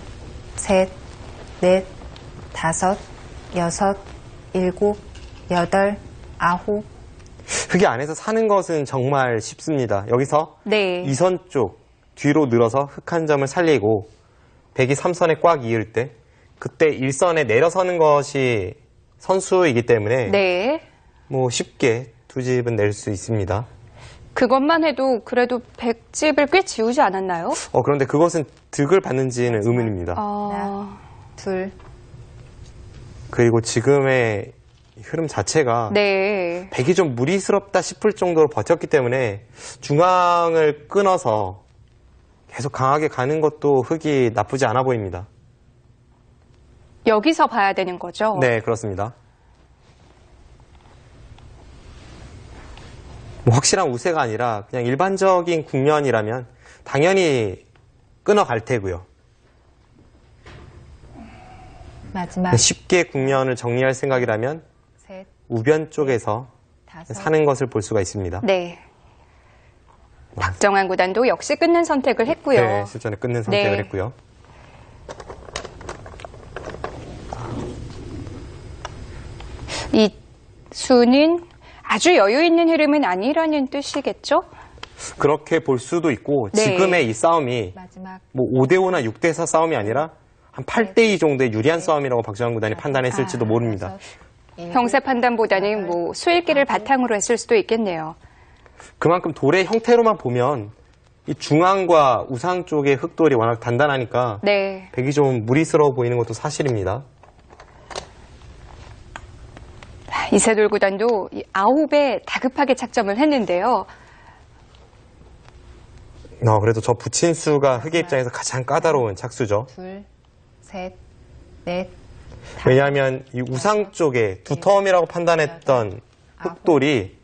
셋, 넷, 다섯, 여섯, 일곱, 여덟, 아홉. 흙이 안에서 사는 것은 정말 쉽습니다. 여기서 네. 2선 쪽 뒤로 늘어서 흙 한 점을 살리고 백이 3선에 꽉 이을 때 그때 1선에 내려서는 것이 선수이기 때문에 네. 뭐 쉽게 두 집은 낼 수 있습니다. 그것만 해도 그래도 100집을 꽤 지우지 않았나요? 그런데 그것은 득을 받는지는 의문입니다. 하나, 둘, 그리고 지금의 흐름 자체가 네. 백이 좀 무리스럽다 싶을 정도로 버텼기 때문에 중앙을 끊어서 계속 강하게 가는 것도 흙이 나쁘지 않아 보입니다. 여기서 봐야 되는 거죠? 네, 그렇습니다. 뭐 확실한 우세가 아니라 그냥 일반적인 국면이라면 당연히 끊어갈 테고요. 마지막 쉽게 국면을 정리할 생각이라면 셋, 우변 쪽에서 다섯. 사는 것을 볼 수가 있습니다. 네. 박정환 구단도 역시 끊는 선택을 했고요. 네, 실전에 끊는 선택을 네. 했고요. 이 수는 아주 여유 있는 흐름은 아니라는 뜻이겠죠? 그렇게 볼 수도 있고 네. 지금의 이 싸움이 마지막 뭐 5대5나 6대4 싸움이 아니라 한 8대2 정도의 유리한 싸움이라고 박정환 구단이 판단했을지도 모릅니다. 형세 판단보다는 뭐 수일기를 바탕으로 했을 수도 있겠네요. 그만큼 돌의 형태로만 보면 이 중앙과 우상 쪽의 흙돌이 워낙 단단하니까 네. 백이 좀 무리스러워 보이는 것도 사실입니다. 이세돌 구단도 이 9에 다급하게 착점을 했는데요. 그래도 저 붙인 수가 흙의 입장에서 가장 까다로운 착수죠. 둘, 셋, 넷, 왜냐하면 이 우상 쪽에 두터움이라고 판단했던 흙돌이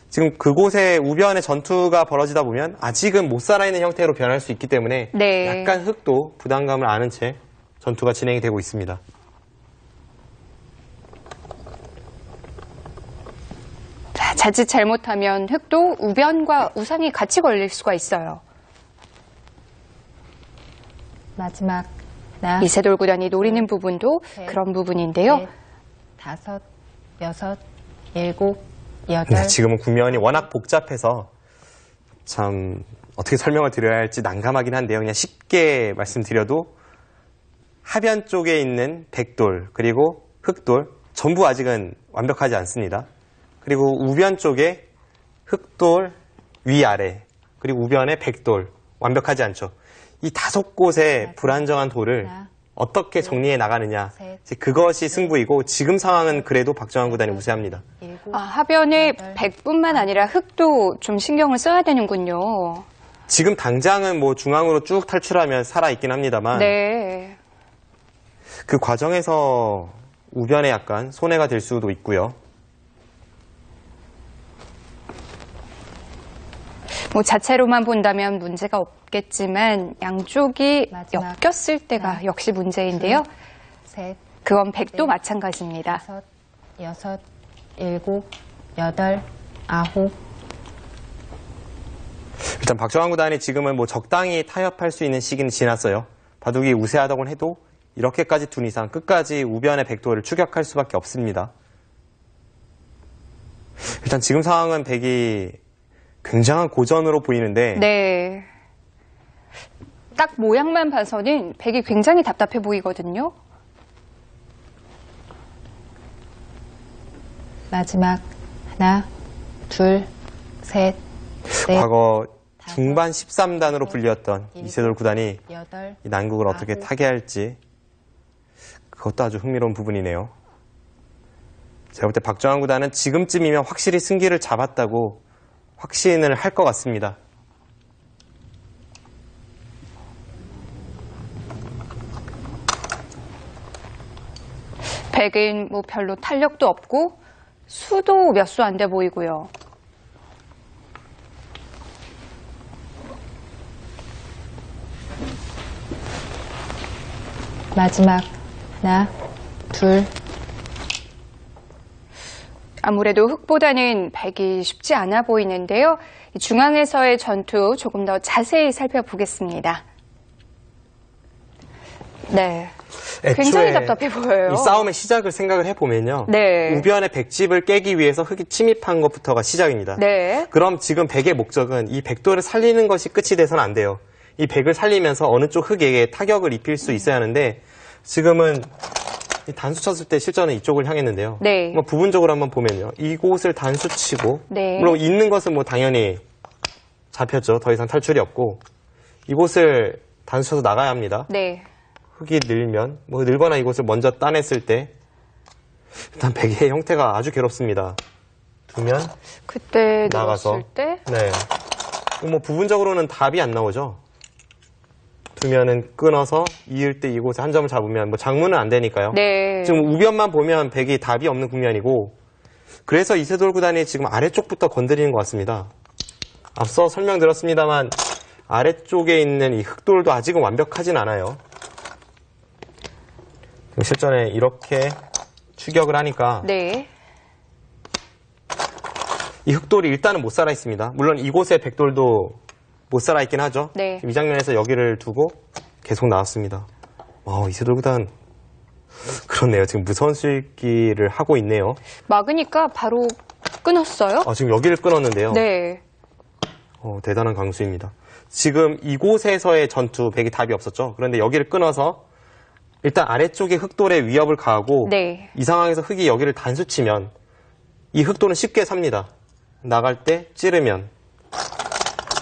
지금 그곳에 우변의 전투가 벌어지다 보면 아직은 못 살아있는 형태로 변할 수 있기 때문에 네. 약간 흙도 부담감을 아는 채 전투가 진행이 되고 있습니다. 자, 자칫 잘못하면 흙도 우변과 우상이 같이 걸릴 수가 있어요. 마지막 하나, 이세돌 구단이 노리는 부분도 셋, 그런 부분인데요. 넷, 다섯, 여섯, 일곱, 여덟. 네, 지금은 국면이 워낙 복잡해서 참 어떻게 설명을 드려야 할지 난감하긴 한데요. 그냥 쉽게 말씀드려도 하변 쪽에 있는 백돌 그리고 흙돌 전부 아직은 완벽하지 않습니다. 그리고 우변 쪽에 흙돌 위아래 그리고 우변에 백돌 완벽하지 않죠. 이 5곳의 불안정한 돌을 하나, 어떻게 정리해 나가느냐 셋, 이제 그것이 승부이고 지금 상황은 그래도 박정환 구단이 우세합니다. 일곱, 하변에 100뿐만 아니라 흙도 좀 신경을 써야 되는군요. 지금 당장은 뭐 중앙으로 쭉 탈출하면 살아있긴 합니다만 네. 그 과정에서 우변에 약간 손해가 될 수도 있고요. 뭐 자체로만 본다면 문제가 없겠지만 양쪽이 마지막 엮였을 때가 역시 문제인데요. 셋, 그건 백도 마찬가지입니다. 다섯, 여섯, 일곱, 여덟, 아홉. 일단 박정환 구단이 지금은 뭐 적당히 타협할 수 있는 시기는 지났어요. 바둑이 우세하다고는 해도 이렇게까지 둔 이상 끝까지 우변의 백도를 추격할 수밖에 없습니다. 일단 지금 상황은 백이 굉장한 고전으로 보이는데 네. 딱 모양만 봐서는 백이 굉장히 답답해 보이거든요. 마지막 하나, 둘, 셋, 넷, 과거 중반 13단으로 불리었던 일곱, 이세돌 구단이 여덟, 이 난국을 어떻게 아홉. 타개할지 그것도 아주 흥미로운 부분이네요. 제가 볼 때 박정환 구단은 지금쯤이면 확실히 승기를 잡았다고 확신을 할 것 같습니다. 백은 뭐 별로 탄력도 없고 수도 몇 수 안 돼 보이고요. 마지막 하나, 둘. 아무래도 흑보다는 백이 쉽지 않아 보이는데요. 중앙에서의 전투 조금 더 자세히 살펴보겠습니다. 네. 굉장히 답답해 보여요. 이 싸움의 시작을 생각을 해보면요. 네. 우변의 백집을 깨기 위해서 흑이 침입한 것부터가 시작입니다. 네. 그럼 지금 백의 목적은 이 백도를 살리는 것이 끝이 돼서는 안 돼요. 이 백을 살리면서 어느 쪽 흑에게 타격을 입힐 수 있어야 하는데 지금은 단수 쳤을 때 실전은 이쪽을 향했는데요. 네. 부분적으로 한번 보면요. 이곳을 단수 치고 네. 물론 있는 것은 뭐 당연히 잡혔죠. 더 이상 탈출이 없고 이곳을 단수 쳐서 나가야 합니다. 네. 흑이 늘면 늘거나 이곳을 먼저 따냈을 때 일단 백의 형태가 아주 괴롭습니다. 두면 그때 나가서 넣었을 때 네. 부분적으로는 답이 안 나오죠. 두면은 끊어서 이을 때 이곳에 한 점을 잡으면 장문은 안 되니까요. 네. 지금 우변만 보면 백이 답이 없는 국면이고 그래서 이세돌 구단이 지금 아래쪽부터 건드리는 것 같습니다. 앞서 설명드렸습니다만 아래쪽에 있는 이 흑돌도 아직은 완벽하진 않아요. 실전에 이렇게 추격을 하니까 네. 이 흑돌이 일단은 못 살아 있습니다. 물론 이곳에 백돌도 못 살아 있긴 하죠. 네. 이 장면에서 여기를 두고 계속 나왔습니다. 이세돌 구단 그렇네요. 지금 무서운 수익기를 하고 있네요. 막으니까 바로 끊었어요? 지금 여기를 끊었는데요. 네. 대단한 강수입니다. 지금 이곳에서의 전투 백이 답이 없었죠. 그런데 여기를 끊어서 일단 아래쪽에 흑돌의 위협을 가하고 네. 이 상황에서 흑이 여기를 단수치면 이 흑돌은 쉽게 삽니다. 나갈 때 찌르면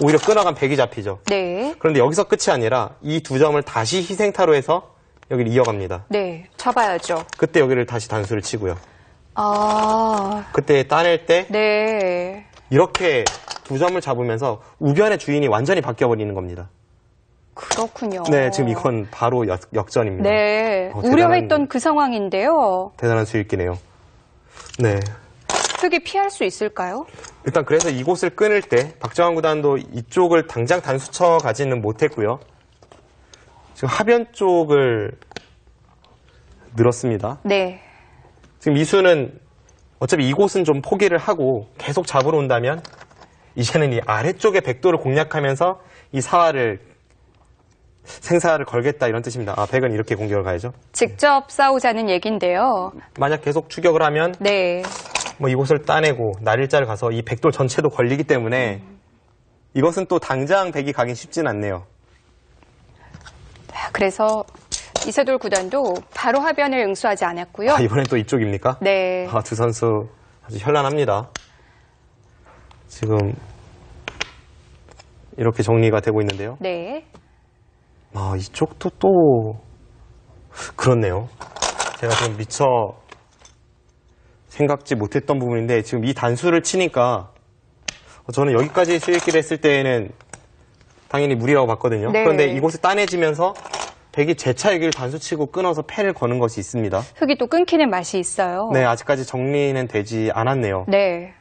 오히려 끊어간 백이 잡히죠. 네. 그런데 여기서 끝이 아니라 이 두 점을 다시 희생타로 해서 여기를 이어갑니다. 네. 잡아야죠. 그때 여기를 다시 단수를 치고요. 아. 그때 따낼 때 네. 이렇게 두 점을 잡으면서 우변의 주인이 완전히 바뀌어버리는 겁니다. 그렇군요. 네, 지금 이건 바로 역전입니다. 네. 대단한- 우려했던 그 상황인데요. 대단한 수익기네요. 네. 흑이 피할 수 있을까요? 일단 그래서 이곳을 끊을 때 박정환 구단도 이쪽을 당장 단수쳐 가지는 못했고요. 지금 하변 쪽을 늘었습니다. 네. 지금 이수는 어차피 이곳은 좀 포기를 하고 계속 잡으러 온다면 이제는 이 아래쪽의 백도를 공략하면서 이 생사를 걸겠다 이런 뜻입니다. 백은 이렇게 공격을 가야죠. 직접 싸우자는 얘긴데요. 만약 계속 추격을 하면 네. 이곳을 따내고 날일자를 가서 이 백돌 전체도 걸리기 때문에 이것은 또 당장 백이 가긴 쉽진 않네요. 그래서 이세돌 구단도 바로 하변을 응수하지 않았고요. 이번엔 또 이쪽입니까? 네. 두 선수 아주 현란합니다. 지금 이렇게 정리가 되고 있는데요. 네. 이쪽도 또 그렇네요. 제가 지금 미처 생각지 못했던 부분인데 지금 이 단수를 치니까 저는 여기까지 수익기를 했을 때에는 당연히 무리라고 봤거든요. 네. 그런데 이곳을 따내지면서 백이 재차 여기를 단수치고 끊어서 패를 거는 것이 있습니다. 흑이 또 끊기는 맛이 있어요. 네, 아직까지 정리는 되지 않았네요. 네.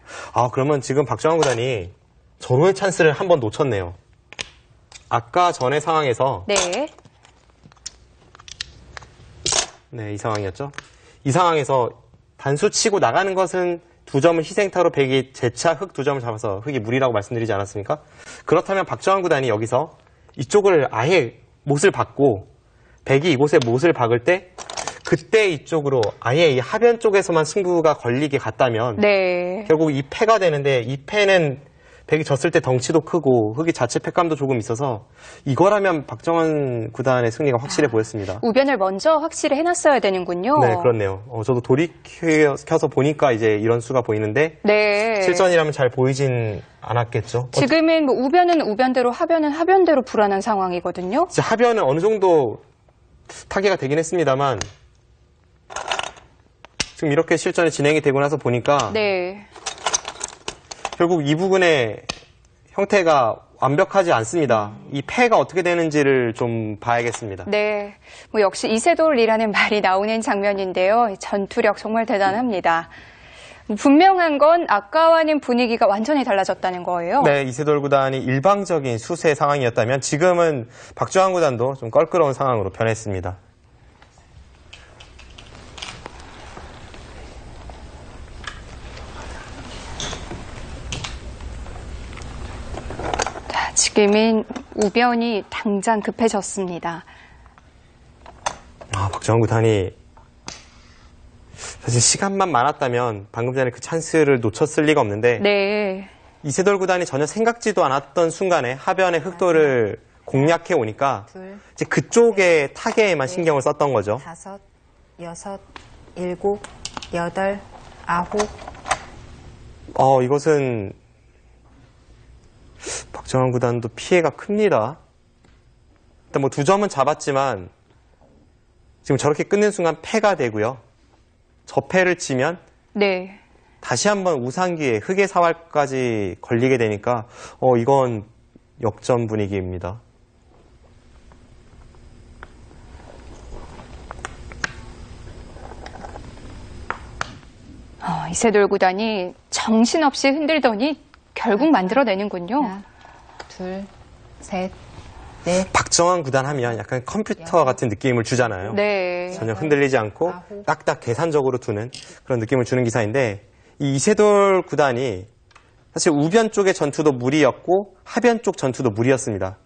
그러면 지금 박정환 구단이 절호의 찬스를 한번 놓쳤네요. 아까 전의 상황에서 네. 네, 이 상황이었죠. 이 상황에서 단수 치고 나가는 것은 두 점을 희생타로 백이 재차 흑 두 점을 잡아서 흑이 무리라고 말씀드리지 않았습니까? 그렇다면 박정환 구단이 여기서 이쪽을 아예 못을 박고 백이 이곳에 못을 박을 때 그때 이쪽으로 아예 이 하변 쪽에서만 승부가 걸리게 갔다면 네. 결국 이 패가 되는데 이 패는 백이 졌을 때 덩치도 크고 흑이 자체 패감도 조금 있어서 이거라면 박정환 구단의 승리가 확실해 보였습니다. 우변을 먼저 확실히 해놨어야 되는군요. 네, 그렇네요. 저도 돌이켜서 보니까 이제 이런 수가 보이는데 네. 실전이라면 잘 보이진 않았겠죠. 지금은 우변은 우변대로 하변은 하변대로 불안한 상황이거든요. 이제 하변은 어느 정도 타개가 되긴 했습니다만 지금 이렇게 실전이 진행이 되고 나서 보니까 네. 결국 이 부분의 형태가 완벽하지 않습니다. 이 패가 어떻게 되는지를 좀 봐야겠습니다. 네. 역시 이세돌이라는 말이 나오는 장면인데요. 전투력 정말 대단합니다. 분명한 건 아까와는 분위기가 완전히 달라졌다는 거예요. 네, 이세돌 구단이 일방적인 수세 상황이었다면 지금은 박정환 구단도 좀 껄끄러운 상황으로 변했습니다. 지금은 우변이 당장 급해졌습니다. 박정환 구단이 사실 시간만 많았다면 방금 전에 그 찬스를 놓쳤을 리가 없는데 네. 이세돌 구단이 전혀 생각지도 않았던 순간에 하변의 흑도를 공략해 오니까 이제 그쪽의 타겟에만 신경을 썼던 거죠. 5, 6, 7, 8, 9. 이것은 박정환 구단도 피해가 큽니다. 일단 뭐 2점은 잡았지만 지금 저렇게 끊는 순간 패가 되고요. 저 패를 치면 네. 다시 한번 우상기에 흑의 사활까지 걸리게 되니까 이건 역전 분위기입니다. 이세돌 구단이 정신없이 흔들더니 결국 만들어내는군요. 하나, 둘, 셋, 넷. 박정환 구단 하면 약간 컴퓨터 같은 느낌을 주잖아요. 네. 전혀 흔들리지 않고 딱딱 계산적으로 두는 그런 느낌을 주는 기사인데 이 이세돌 구단이 사실 우변 쪽의 전투도 무리였고 하변 쪽 전투도 무리였습니다.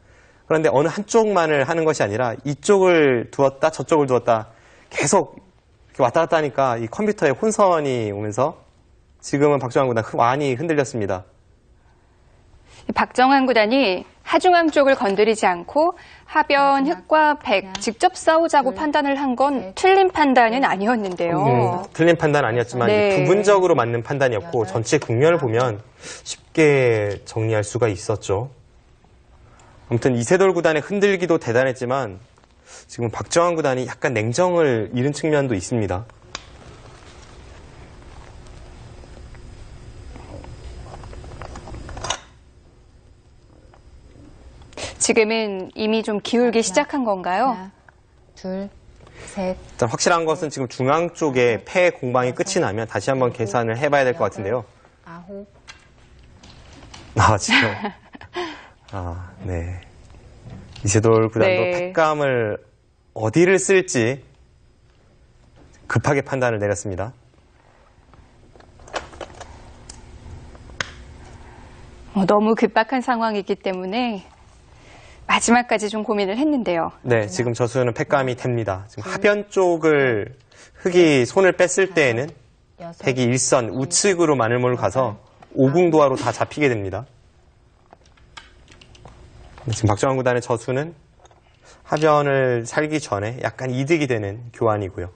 그런데 어느 한쪽만을 하는 것이 아니라 이쪽을 두었다 저쪽을 두었다 계속 이렇게 왔다 갔다 하니까 이 컴퓨터에 혼선이 오면서 지금은 박정환 구단 많이 흔들렸습니다. 박정환 구단이 하중앙 쪽을 건드리지 않고 하변 흑과 백 직접 싸우자고 판단을 한 건 틀린 판단은 아니었는데요. 틀린 판단 아니었지만 네. 부분적으로 맞는 판단이었고 전체 국면을 보면 쉽게 정리할 수가 있었죠. 아무튼 이세돌 구단의 흔들기도 대단했지만 지금 박정환 구단이 약간 냉정을 잃은 측면도 있습니다. 지금은 이미 좀 기울기 시작한 건가요? 하나, 둘, 셋. 일단 확실한 것은 지금 중앙 쪽에 패 공방이 끝이 나면 다시 한번 계산을 해봐야 될 것 같은데요. 9. 지금. 네. 이세돌 구단도 네. 패감을 어디를 쓸지 급하게 판단을 내렸습니다. 너무 급박한 상황이기 때문에 마지막까지 좀 고민을 했는데요. 네, 지금 저수는 패감이 됩니다. 지금 하변 쪽을 흑이 손을 뺐을 때에는 백이 일선 우측으로 마늘몰 가서 오궁도하로 다 잡히게 됩니다. 지금 박정환 구단의 저수는 하변을 살기 전에 약간 이득이 되는 교환이고요.